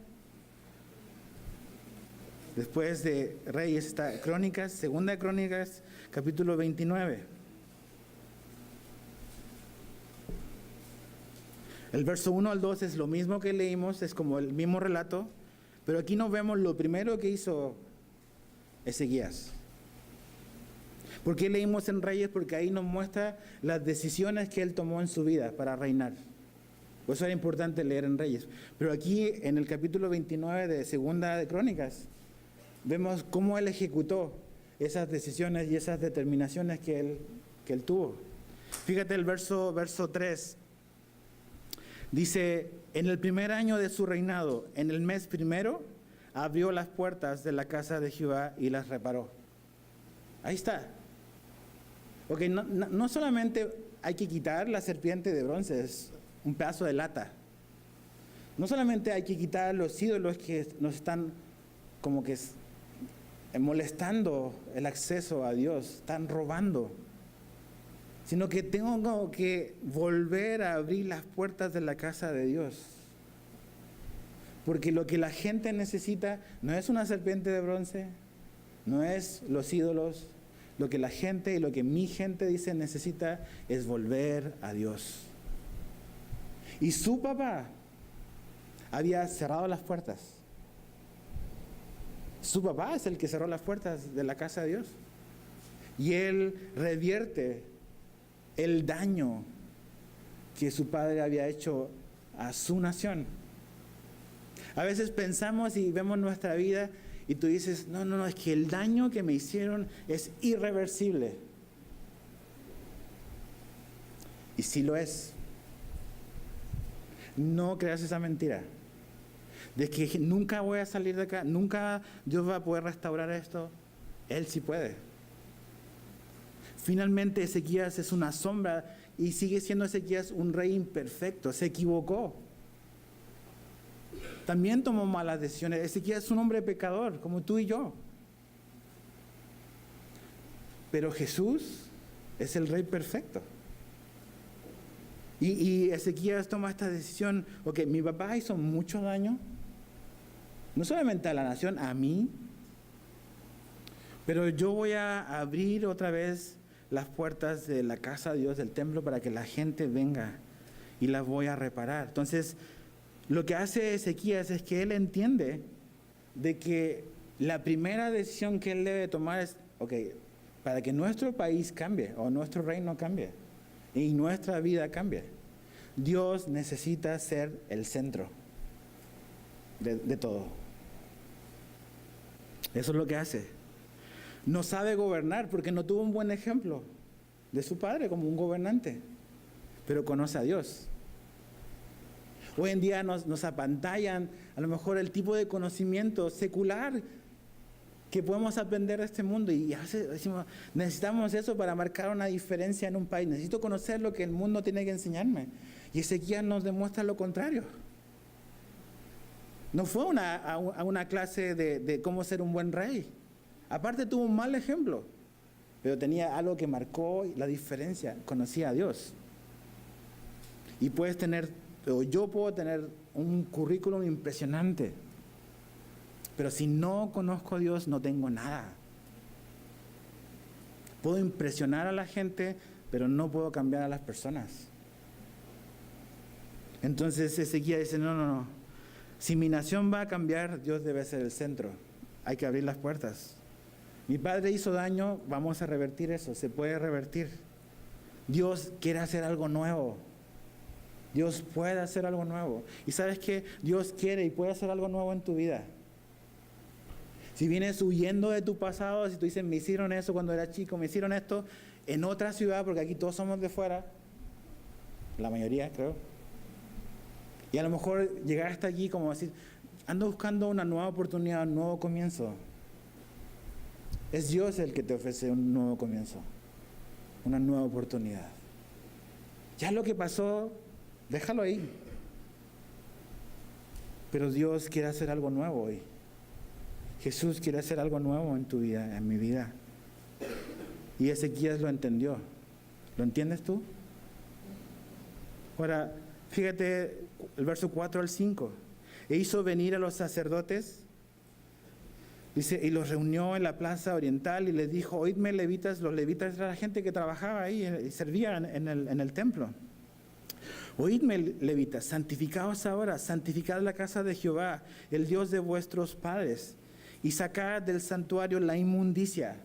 S1: Después de Reyes está Crónicas, 2 de Crónicas, capítulo 29. El verso 1 al 2 es lo mismo que leímos, es como el mismo relato, pero aquí nos vemos lo primero que hizo Ezequías. ¿Por qué leímos en Reyes? Porque ahí nos muestra las decisiones que él tomó en su vida para reinar. Por eso era importante leer en Reyes. Pero aquí en el capítulo 29 de 2 de Crónicas, vemos cómo él ejecutó esas decisiones y esas determinaciones que él tuvo. Fíjate el verso 3. Dice, en el primer año de su reinado, en el mes primero, abrió las puertas de la casa de Jehová y las reparó. Ahí está. Ok, no solamente hay que quitar la serpiente de bronce, es un pedazo de lata. No solamente hay que quitar los ídolos que nos están como que molestando el acceso a Dios, están robando, sino que tengo que volver a abrir las puertas de la casa de Dios. Porque lo que la gente necesita no es una serpiente de bronce, no es los ídolos, lo que la gente y lo que mi gente dice necesita es volver a Dios. Y su papá había cerrado las puertas. Su papá es el que cerró las puertas de la casa de Dios. Y él revierte el daño que su padre había hecho a su nación. A veces pensamos y vemos nuestra vida y tú dices, no, es que el daño que me hicieron es irreversible. Y sí lo es. No creas esa mentira de que nunca voy a salir de acá, nunca Dios va a poder restaurar esto. Él sí puede. Finalmente Ezequías es una sombra y sigue siendo Ezequías un rey imperfecto, se equivocó. También tomó malas decisiones. Ezequías es un hombre pecador, como tú y yo. Pero Jesús es el rey perfecto. Y Ezequías toma esta decisión, ok, mi papá hizo mucho daño, no solamente a la nación, a mí, pero yo voy a abrir otra vez las puertas de la casa de Dios, del templo, para que la gente venga y las voy a reparar. Entonces, lo que hace Ezequías es que él entiende de que la primera decisión que él debe tomar es, ok, para que nuestro país cambie o nuestro reino cambie y nuestra vida cambie, Dios necesita ser el centro de todo. Eso es lo que hace. No sabe gobernar porque no tuvo un buen ejemplo de su padre como un gobernante, pero conoce a Dios. Hoy en día nos apantallan a lo mejor el tipo de conocimiento secular que podemos aprender de este mundo y decimos, necesitamos eso para marcar una diferencia en un país, necesito conocer lo que el mundo tiene que enseñarme. Y Ezequías nos demuestra lo contrario. No fue a una clase de cómo ser un buen rey. Aparte tuvo un mal ejemplo, pero tenía algo que marcó la diferencia, conocía a Dios. Y yo puedo tener un currículum impresionante, pero si no conozco a Dios no tengo nada. Puedo impresionar a la gente, pero no puedo cambiar a las personas. Entonces Ezequías dice, no. Si mi nación va a cambiar, Dios debe ser el centro. Hay que abrir las puertas. Mi padre hizo daño, vamos a revertir eso, se puede revertir. Dios quiere hacer algo nuevo. Dios puede hacer algo nuevo. Y sabes que Dios quiere y puede hacer algo nuevo en tu vida. Si vienes huyendo de tu pasado, si tú dices, me hicieron eso cuando era chico, me hicieron esto en otra ciudad, porque aquí todos somos de fuera, la mayoría creo. Y a lo mejor llegar hasta aquí como decir, ando buscando una nueva oportunidad, un nuevo comienzo. Es Dios el que te ofrece un nuevo comienzo, una nueva oportunidad. Ya lo que pasó, déjalo ahí. Pero Dios quiere hacer algo nuevo hoy. Jesús quiere hacer algo nuevo en tu vida, en mi vida. Y Ezequías lo entendió. ¿Lo entiendes tú? Ahora, fíjate el verso 4 al 5. E hizo venir a los sacerdotes, dice, y los reunió en la plaza oriental y les dijo, oídme levitas. Los levitas era la gente que trabajaba ahí y servía en el templo. Oídme levitas, santificaos ahora, santificad la casa de Jehová, el Dios de vuestros padres, y sacad del santuario la inmundicia.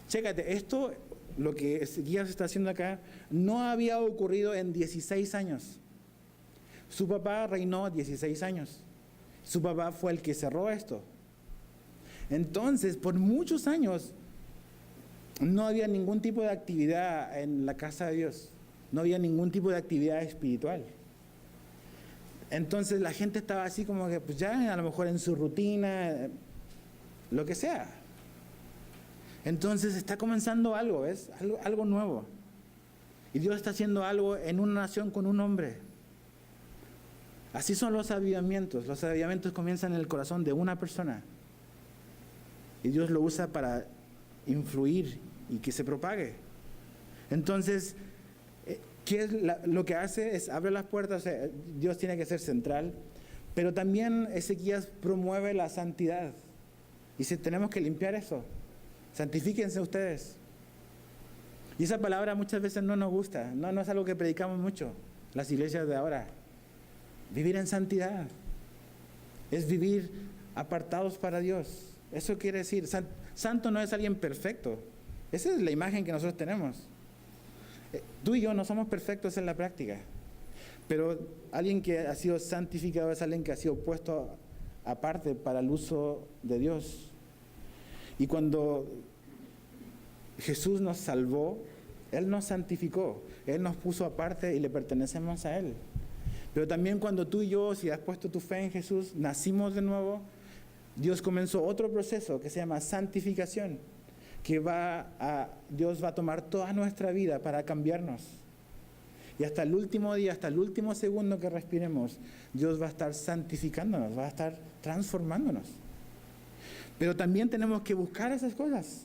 S1: Chécate, esto, lo que Ezequías está haciendo acá, no había ocurrido en 16 años. Su papá reinó 16 años. Su papá fue el que cerró esto. Entonces, por muchos años, no había ningún tipo de actividad en la casa de Dios. No había ningún tipo de actividad espiritual. Entonces la gente estaba así como que, pues ya a lo mejor en su rutina, lo que sea. Entonces está comenzando algo, ¿ves? Algo nuevo. Y Dios está haciendo algo en una nación con un hombre. Así son los avivamientos. Los avivamientos comienzan en el corazón de una persona. Y Dios lo usa para influir y que se propague. Entonces, ¿qué es lo que hace? Es abre las puertas. Dios tiene que ser central. Pero también Ezequías promueve la santidad. Dice, tenemos que limpiar eso. Santifíquense ustedes. Y esa palabra muchas veces no nos gusta, no es algo que predicamos mucho, las iglesias de ahora. Vivir en santidad es vivir apartados para Dios. Eso quiere decir, santo no es alguien perfecto. Esa es la imagen que nosotros tenemos. Tú y yo no somos perfectos en la práctica, pero alguien que ha sido santificado es alguien que ha sido puesto aparte para el uso de Dios. Y cuando Jesús nos salvó, Él nos santificó, Él nos puso aparte y le pertenecemos a Él. Pero también cuando tú y yo, si has puesto tu fe en Jesús, nacimos de nuevo, Dios comenzó otro proceso que se llama santificación, que Dios va a tomar toda nuestra vida para cambiarnos. Y hasta el último día, hasta el último segundo que respiremos, Dios va a estar santificándonos, va a estar transformándonos. Pero también tenemos que buscar esas cosas.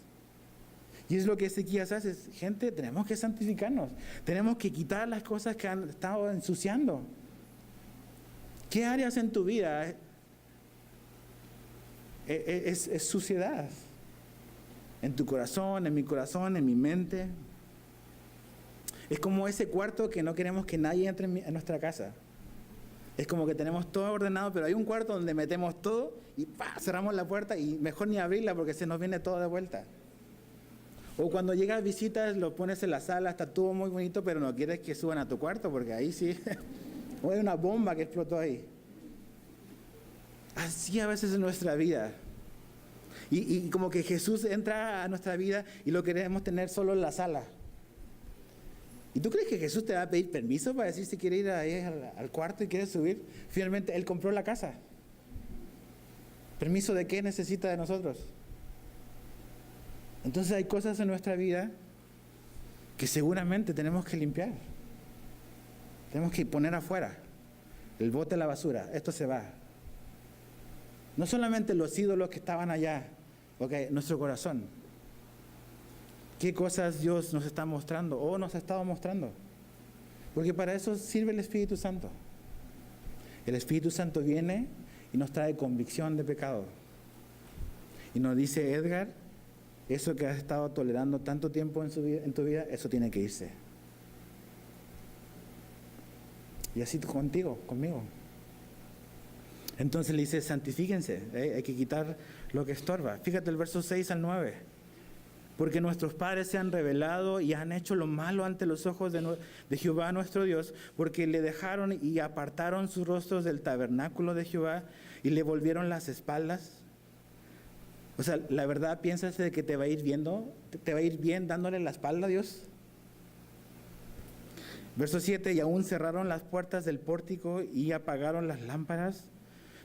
S1: Y es lo que Ezequías hace, gente, tenemos que santificarnos, tenemos que quitar las cosas que han estado ensuciando. ¿Qué áreas en tu vida es suciedad? En tu corazón, en mi corazón, en mi mente. Es como ese cuarto que no queremos que nadie entre en nuestra casa. Es como que tenemos todo ordenado, pero hay un cuarto donde metemos todo y cerramos la puerta y mejor ni abrirla porque se nos viene todo de vuelta. O cuando llegas visitas, lo pones en la sala, está todo muy bonito, pero no quieres que suban a tu cuarto porque ahí sí, o hay una bomba que explotó ahí. Así a veces en nuestra vida. Y como que Jesús entra a nuestra vida y lo queremos tener solo en la sala. ¿Y tú crees que Jesús te va a pedir permiso para decir si quiere ir ahí al cuarto y quiere subir? Finalmente, Él compró la casa. ¿Permiso de qué necesita de nosotros? Entonces hay cosas en nuestra vida que seguramente tenemos que limpiar. Tenemos que poner afuera. El bote de la basura. Esto se va. No solamente los ídolos que estaban allá, nuestro corazón. ¿Qué cosas Dios nos está mostrando o nos ha estado mostrando? Porque para eso sirve el Espíritu Santo. El Espíritu Santo viene y nos trae convicción de pecado. Y nos dice, Edgar, eso que has estado tolerando tanto tiempo en tu vida, eso tiene que irse. Y así contigo, conmigo. Entonces le dice, santifíquense, hay que quitar lo que estorba. Fíjate el verso 6 al 9. Porque nuestros padres se han rebelado y han hecho lo malo ante los ojos de Jehová nuestro Dios, porque le dejaron y apartaron sus rostros del tabernáculo de Jehová y le volvieron las espaldas. O sea, la verdad, ¿piensas de que te va a ir viendo? ¿Te va a ir bien dándole la espalda a Dios? Verso 7, y aún cerraron las puertas del pórtico y apagaron las lámparas.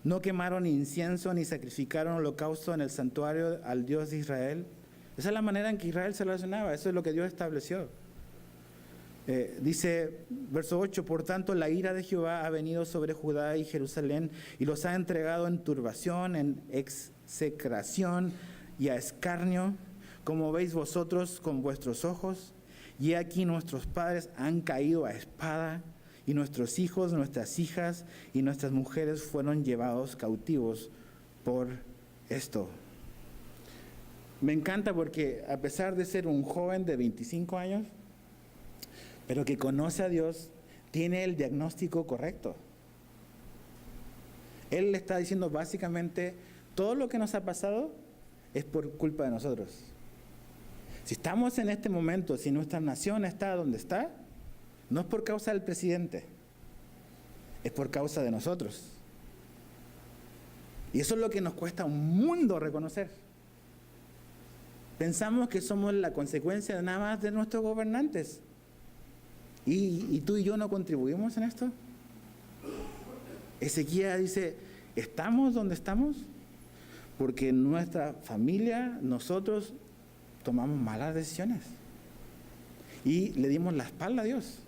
S1: No quemaron incienso ni sacrificaron holocausto en el santuario al Dios de Israel. Esa es la manera en que Israel se relacionaba, eso es lo que Dios estableció. Dice, verso 8, por tanto la ira de Jehová ha venido sobre Judá y Jerusalén y los ha entregado en turbación, en execración y a escarnio, como veis vosotros con vuestros ojos. Y aquí nuestros padres han caído a espada, y nuestros hijos, nuestras hijas y nuestras mujeres fueron llevados cautivos por esto. Me encanta porque a pesar de ser un joven de 25 años, pero que conoce a Dios, tiene el diagnóstico correcto. Él le está diciendo básicamente, todo lo que nos ha pasado es por culpa de nosotros. Si estamos en este momento, si nuestra nación está donde está, no es por causa del presidente, es por causa de nosotros. Y eso es lo que nos cuesta un mundo reconocer. Pensamos que somos la consecuencia nada más de nuestros gobernantes. ¿Y tú y yo no contribuimos en esto? Ezequiel dice, ¿estamos donde estamos? Porque nuestra familia, nosotros tomamos malas decisiones. Y le dimos la espalda a Dios.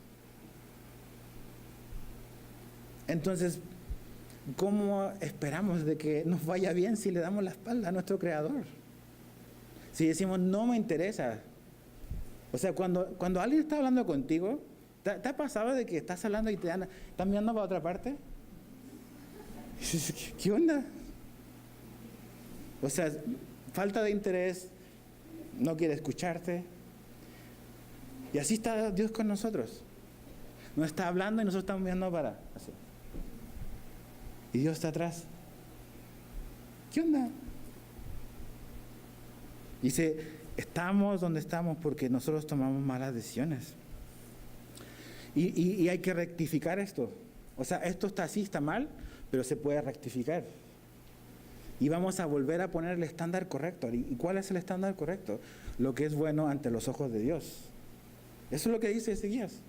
S1: Entonces, ¿cómo esperamos de que nos vaya bien si le damos la espalda a nuestro Creador? Si decimos, no me interesa. O sea, cuando alguien está hablando contigo, ¿te ha pasado de que estás hablando y están mirando para otra parte? ¿Qué onda? O sea, falta de interés, no quiere escucharte. Y así está Dios con nosotros. Nos está hablando y nosotros estamos viendo para así. Y Dios está atrás. ¿Qué onda? Dice, estamos donde estamos porque nosotros tomamos malas decisiones. Y hay que rectificar esto. O sea, esto está así, está mal, pero se puede rectificar. Y vamos a volver a poner el estándar correcto. ¿Y cuál es el estándar correcto? Lo que es bueno ante los ojos de Dios. Eso es lo que dice Ezequías.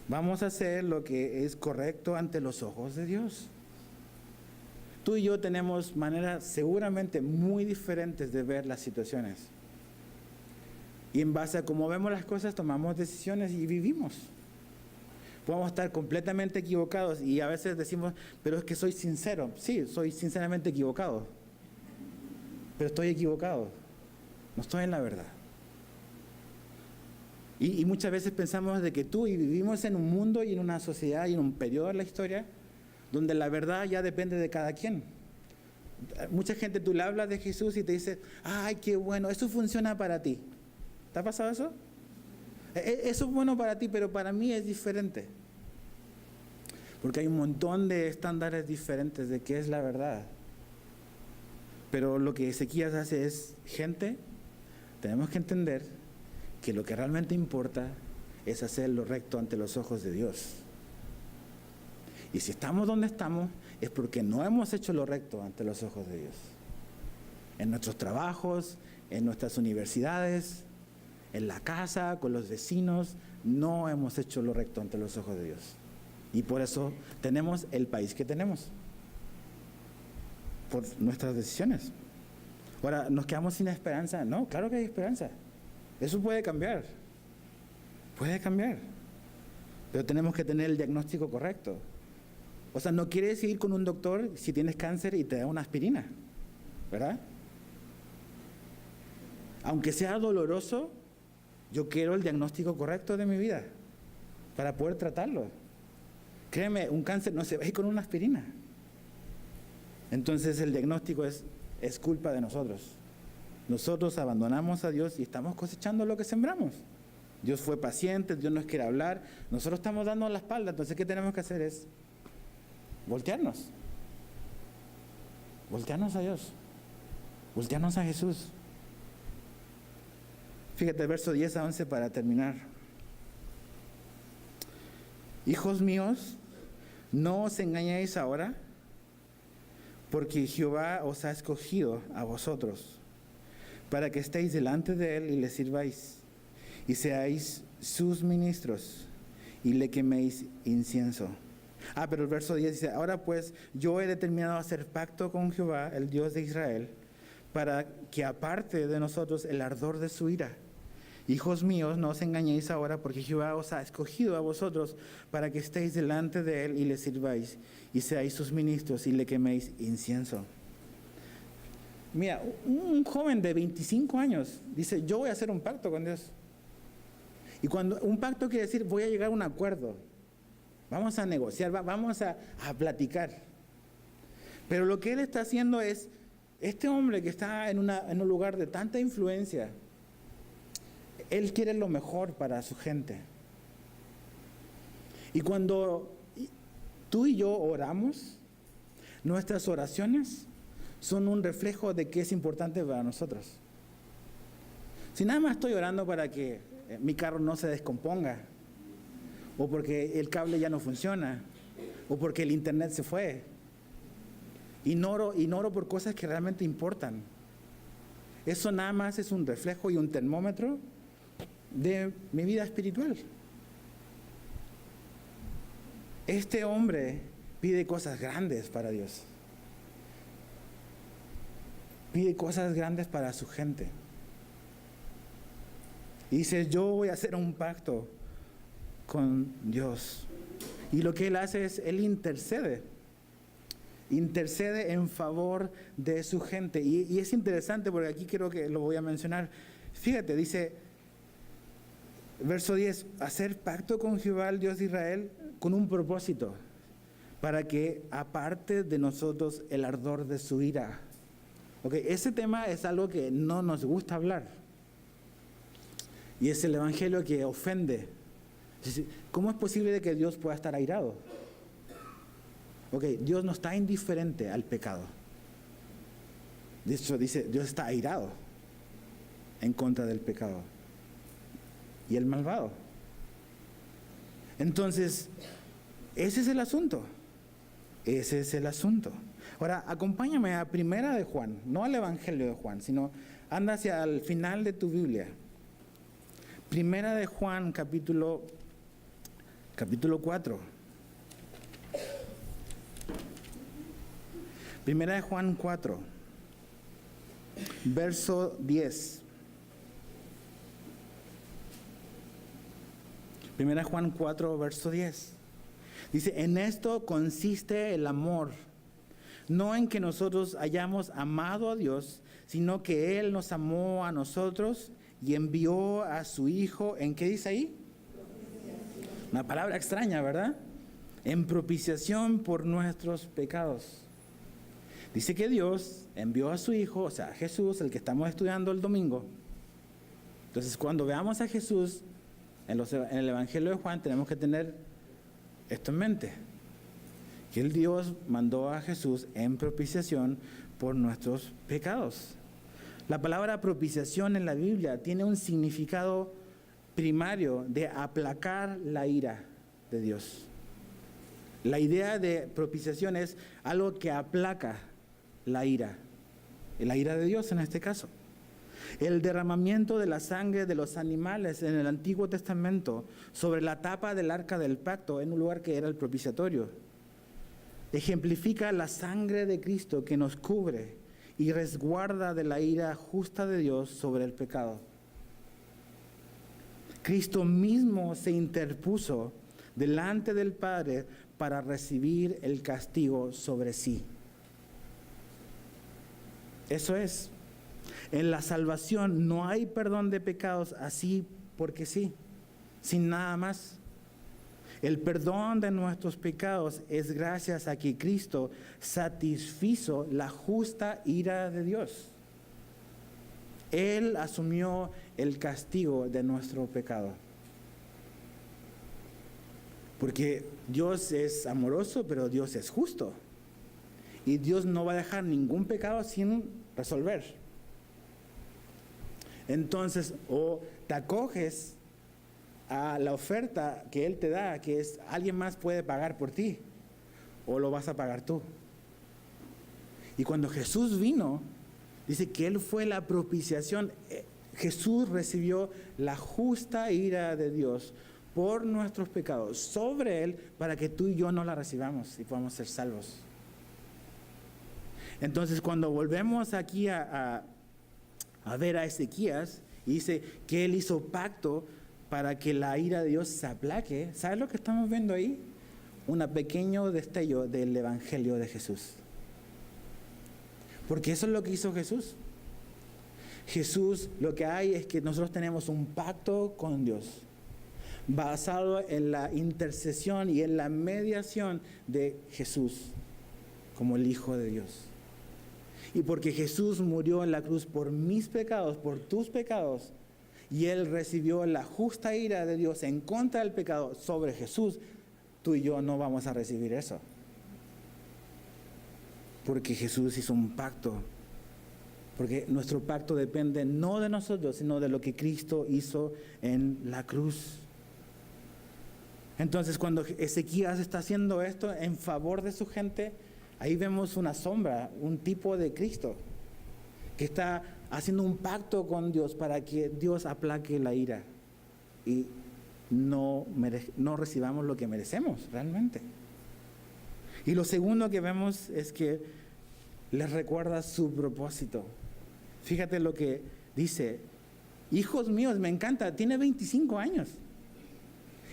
S1: Vamos a hacer lo que es correcto ante los ojos de Dios. Tú y yo tenemos maneras seguramente muy diferentes de ver las situaciones. Y en base a cómo vemos las cosas, tomamos decisiones y vivimos. Podemos estar completamente equivocados y a veces decimos, pero es que soy sincero. Sí, soy sinceramente equivocado. Pero estoy equivocado. No estoy en la verdad. Y muchas veces pensamos de que vivimos en un mundo y en una sociedad y en un periodo de la historia donde la verdad ya depende de cada quien. Mucha gente, tú le hablas de Jesús y te dice, ay, qué bueno, eso funciona para ti. ¿Te ha pasado eso? Eso es bueno para ti, pero para mí es diferente. Porque hay un montón de estándares diferentes de qué es la verdad. Pero lo que Ezequías hace es, gente, tenemos que entender que lo que realmente importa es hacer lo recto ante los ojos de Dios. Y si estamos donde estamos, es porque no hemos hecho lo recto ante los ojos de Dios. En nuestros trabajos, en nuestras universidades, en la casa, con los vecinos, no hemos hecho lo recto ante los ojos de Dios. Y por eso tenemos el país que tenemos. Por nuestras decisiones. Ahora, ¿nos quedamos sin esperanza? No, claro que hay esperanza. Eso puede cambiar. Puede cambiar. Pero tenemos que tener el diagnóstico correcto. O sea, no quieres ir con un doctor si tienes cáncer y te da una aspirina, ¿verdad? Aunque sea doloroso, yo quiero el diagnóstico correcto de mi vida para poder tratarlo. Créeme, un cáncer no se va a ir con una aspirina. Entonces el diagnóstico es culpa de nosotros. Nosotros abandonamos a Dios y estamos cosechando lo que sembramos. Dios fue paciente, Dios nos quiere hablar, nosotros estamos dando la espalda. Entonces, ¿qué tenemos que hacer? Es voltearnos. Voltearnos a Dios. Voltearnos a Jesús. Fíjate, verso 10 a 11 para terminar. Hijos míos, no os engañéis ahora, porque Jehová os ha escogido a vosotros, para que estéis delante de Él y le sirváis, y seáis sus ministros, y le queméis incienso. Pero el verso 10 dice, ahora pues yo he determinado hacer pacto con Jehová, el Dios de Israel, para que aparte de nosotros el ardor de su ira. Hijos míos, no os engañéis ahora, porque Jehová os ha escogido a vosotros para que estéis delante de Él y le sirváis, y seáis sus ministros y le queméis incienso. Mira, un joven de 25 años dice, yo voy a hacer un pacto con Dios. Y cuando un pacto quiere decir, voy a llegar a un acuerdo. Vamos a negociar, vamos a platicar. Pero lo que él está haciendo es, este hombre que está en un lugar de tanta influencia, él quiere lo mejor para su gente. Y cuando tú y yo oramos, nuestras oraciones son un reflejo de qué es importante para nosotros. Si nada más estoy orando para que mi carro no se descomponga, o porque el cable ya no funciona, o porque el internet se fue, y no oro por cosas que realmente importan. Eso nada más es un reflejo y un termómetro de mi vida espiritual. Este hombre pide cosas grandes para Dios. Pide cosas grandes para su gente. Y dice, yo voy a hacer un pacto con Dios. Y lo que él hace es, él intercede en favor de su gente. Y es interesante porque aquí creo que lo voy a mencionar. Fíjate, dice, verso 10, hacer pacto con Jehová, el Dios de Israel, con un propósito, para que aparte de nosotros el ardor de su ira. Okay, ese tema es algo que no nos gusta hablar. Y es el evangelio que ofende. ¿Cómo es posible de que Dios pueda estar airado? Ok, Dios no está indiferente al pecado. De hecho, dice, Dios está airado en contra del pecado y el malvado. Entonces, ese es el asunto. Ese es el asunto. Ahora, acompáñame a Primera de Juan, no al Evangelio de Juan, sino anda hacia el final de tu Biblia. Primera de Juan, capítulo 4. Primera de Juan 4, verso 10. Primera de Juan 4, verso 10. Dice, en esto consiste el amor, no en que nosotros hayamos amado a Dios, sino que Él nos amó a nosotros y envió a su Hijo, ¿en qué dice ahí? Una palabra extraña, ¿verdad? En propiciación por nuestros pecados. Dice que Dios envió a su Hijo, o sea, a Jesús, el que estamos estudiando el domingo. Entonces, cuando veamos a Jesús en el Evangelio de Juan, tenemos que tener esto en mente. Que el Dios mandó a Jesús en propiciación por nuestros pecados. La palabra propiciación en la Biblia tiene un significado primario de aplacar la ira de Dios. La idea de propiciación es algo que aplaca la ira de Dios en este caso. El derramamiento de la sangre de los animales en el Antiguo Testamento sobre la tapa del arca del pacto en un lugar que era el propiciatorio ejemplifica la sangre de Cristo que nos cubre y resguarda de la ira justa de Dios sobre el pecado. Cristo mismo se interpuso delante del Padre para recibir el castigo sobre sí. Eso es. En la salvación no hay perdón de pecados así porque sí, sin nada más. El perdón de nuestros pecados es gracias a que Cristo satisfizo la justa ira de Dios. Él asumió el castigo de nuestro pecado. Porque Dios es amoroso, pero Dios es justo. Y Dios no va a dejar ningún pecado sin resolver. Entonces, o te acoges a la oferta que Él te da, que es alguien más puede pagar por ti, o lo vas a pagar tú. Y cuando Jesús vino, dice que Él fue la propiciación. Jesús recibió la justa ira de Dios por nuestros pecados sobre Él para que tú y yo no la recibamos y podamos ser salvos. Entonces, cuando volvemos aquí a ver a Ezequías, y dice que él hizo pacto para que la ira de Dios se aplaque, ¿sabes lo que estamos viendo ahí? Un pequeño destello del Evangelio de Jesús. Porque eso es lo que hizo Jesús. Jesús, lo que hay es que nosotros tenemos un pacto con Dios, basado en la intercesión y en la mediación de Jesús, como el Hijo de Dios. Y porque Jesús murió en la cruz por mis pecados, por tus pecados, y Él recibió la justa ira de Dios en contra del pecado sobre Jesús, tú y yo no vamos a recibir eso. Porque Jesús hizo un pacto. Porque nuestro pacto depende no de nosotros, sino de lo que Cristo hizo en la cruz. Entonces, cuando Ezequías está haciendo esto en favor de su gente, ahí vemos una sombra, un tipo de Cristo, que está haciendo un pacto con Dios para que Dios aplaque la ira y no recibamos lo que merecemos realmente. Y lo segundo que vemos es que les recuerda su propósito. Fíjate lo que dice: hijos míos, me encanta, tiene 25 años.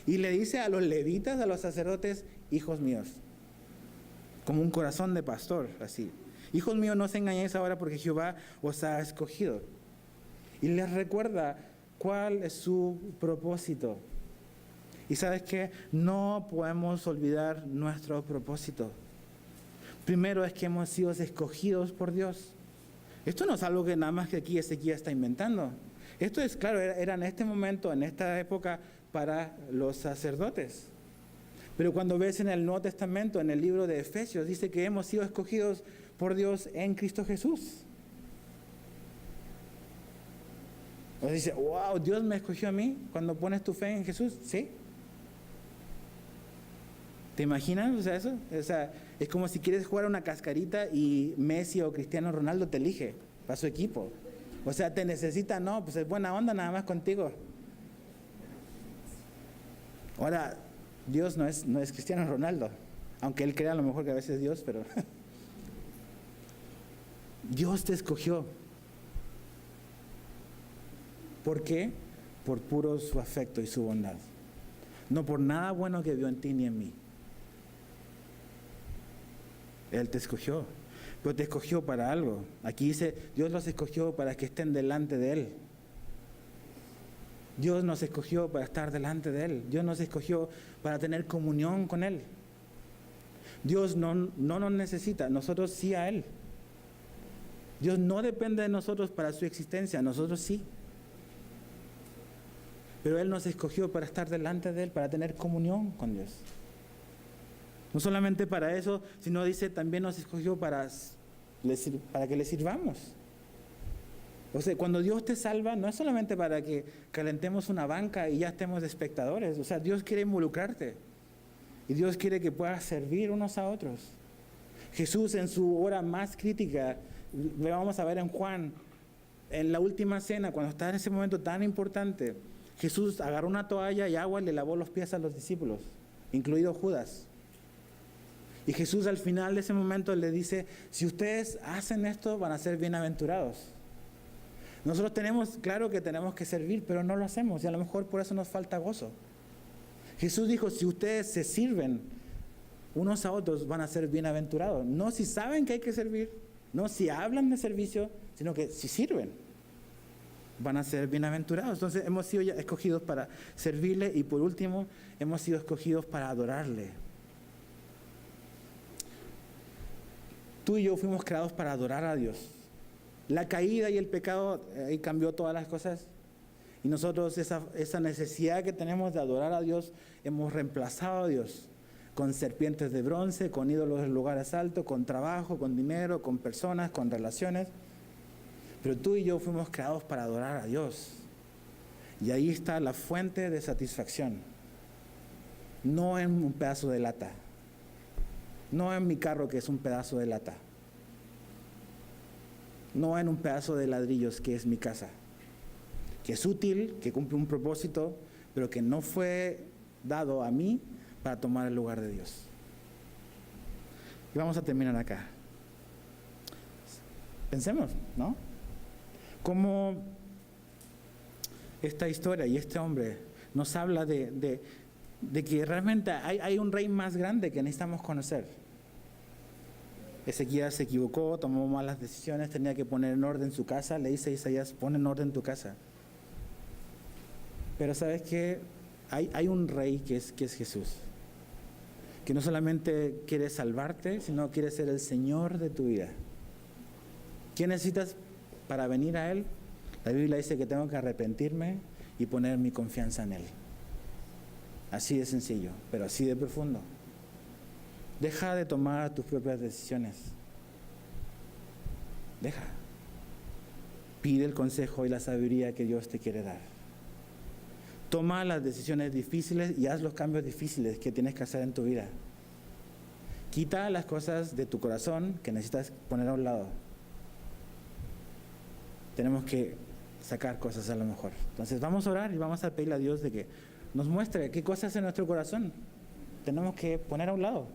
S1: Y le dice a los levitas, a los sacerdotes, hijos míos, como un corazón de pastor, así. Hijos míos, no os engañéis ahora porque Jehová os ha escogido. Y les recuerda cuál es su propósito. Y sabes que no podemos olvidar nuestro propósito. Primero es que hemos sido escogidos por Dios. Esto no es algo que nada más que aquí Ezequías está inventando. Esto es claro, era en este momento, en esta época, para los sacerdotes. Pero cuando ves en el Nuevo Testamento, en el libro de Efesios, dice que hemos sido escogidos por Dios en Cristo Jesús. O sea, dice, wow, Dios me escogió a mí cuando pones tu fe en Jesús. ¿Sí? ¿Te imaginas? O sea, eso. O sea, es como si quieres jugar una cascarita y Messi o Cristiano Ronaldo te elige para su equipo. O sea, te necesita, no, pues es buena onda nada más contigo. Ahora, Dios no es Cristiano Ronaldo, aunque él crea a lo mejor que a veces es Dios, pero Dios te escogió. ¿Por qué? Por puro su afecto y su bondad. No por nada bueno que vio en ti ni en mí. Él te escogió, pero te escogió para algo. Aquí dice, Dios los escogió para que estén delante de Él. Dios nos escogió para estar delante de Él. Dios nos escogió para tener comunión con Él. Dios no nos necesita, nosotros sí a Él. Dios no depende de nosotros para su existencia, nosotros sí. Pero Él nos escogió para estar delante de Él, para tener comunión con Dios. No solamente para eso, sino dice, también nos escogió para que le sirvamos. O sea, cuando Dios te salva, no es solamente para que calentemos una banca y ya estemos de espectadores. O sea, Dios quiere involucrarte. Y Dios quiere que puedas servir unos a otros. Jesús en su hora más crítica, lo vamos a ver en Juan, en la última cena, cuando está en ese momento tan importante, Jesús agarró una toalla y agua y le lavó los pies a los discípulos, incluido Judas. Y Jesús al final de ese momento le dice, si ustedes hacen esto, van a ser bienaventurados. Nosotros tenemos, claro que tenemos que servir, pero no lo hacemos y a lo mejor por eso nos falta gozo. Jesús dijo, si ustedes se sirven unos a otros, van a ser bienaventurados. No si saben que hay que servir, no si hablan de servicio, sino que si sirven, van a ser bienaventurados. Entonces hemos sido ya escogidos para servirle y por último, hemos sido escogidos para adorarle. Tú y yo fuimos creados para adorar a Dios. La caída y el pecado ahí cambió todas las cosas. Y nosotros esa necesidad que tenemos de adorar a Dios, hemos reemplazado a Dios con serpientes de bronce, con ídolos en lugares altos, con trabajo, con dinero, con personas, con relaciones. Pero tú y yo fuimos creados para adorar a Dios. Y ahí está la fuente de satisfacción. No en un pedazo de lata. No en mi carro que es un pedazo de lata. No en un pedazo de ladrillos que es mi casa. Que es útil, que cumple un propósito, pero que no fue dado a mí para tomar el lugar de Dios. Y vamos a terminar acá. Pensemos, ¿no? Cómo esta historia y este hombre nos habla de que realmente hay un rey más grande que necesitamos conocer. Ezequías se equivocó, tomó malas decisiones, tenía que poner en orden su casa. Le dice a Isaías, pon en orden tu casa. Pero ¿sabes qué? Hay un rey que es Jesús, que no solamente quiere salvarte, sino quiere ser el Señor de tu vida. ¿Qué necesitas para venir a Él? La Biblia dice que tengo que arrepentirme y poner mi confianza en Él. Así de sencillo, pero así de profundo. Deja de tomar tus propias decisiones. Deja. Pide el consejo y la sabiduría que Dios te quiere dar. Toma las decisiones difíciles y haz los cambios difíciles que tienes que hacer en tu vida. Quita las cosas de tu corazón que necesitas poner a un lado. Tenemos que sacar cosas a lo mejor. Entonces vamos a orar y vamos a pedirle a Dios de que nos muestre qué cosas en nuestro corazón tenemos que poner a un lado.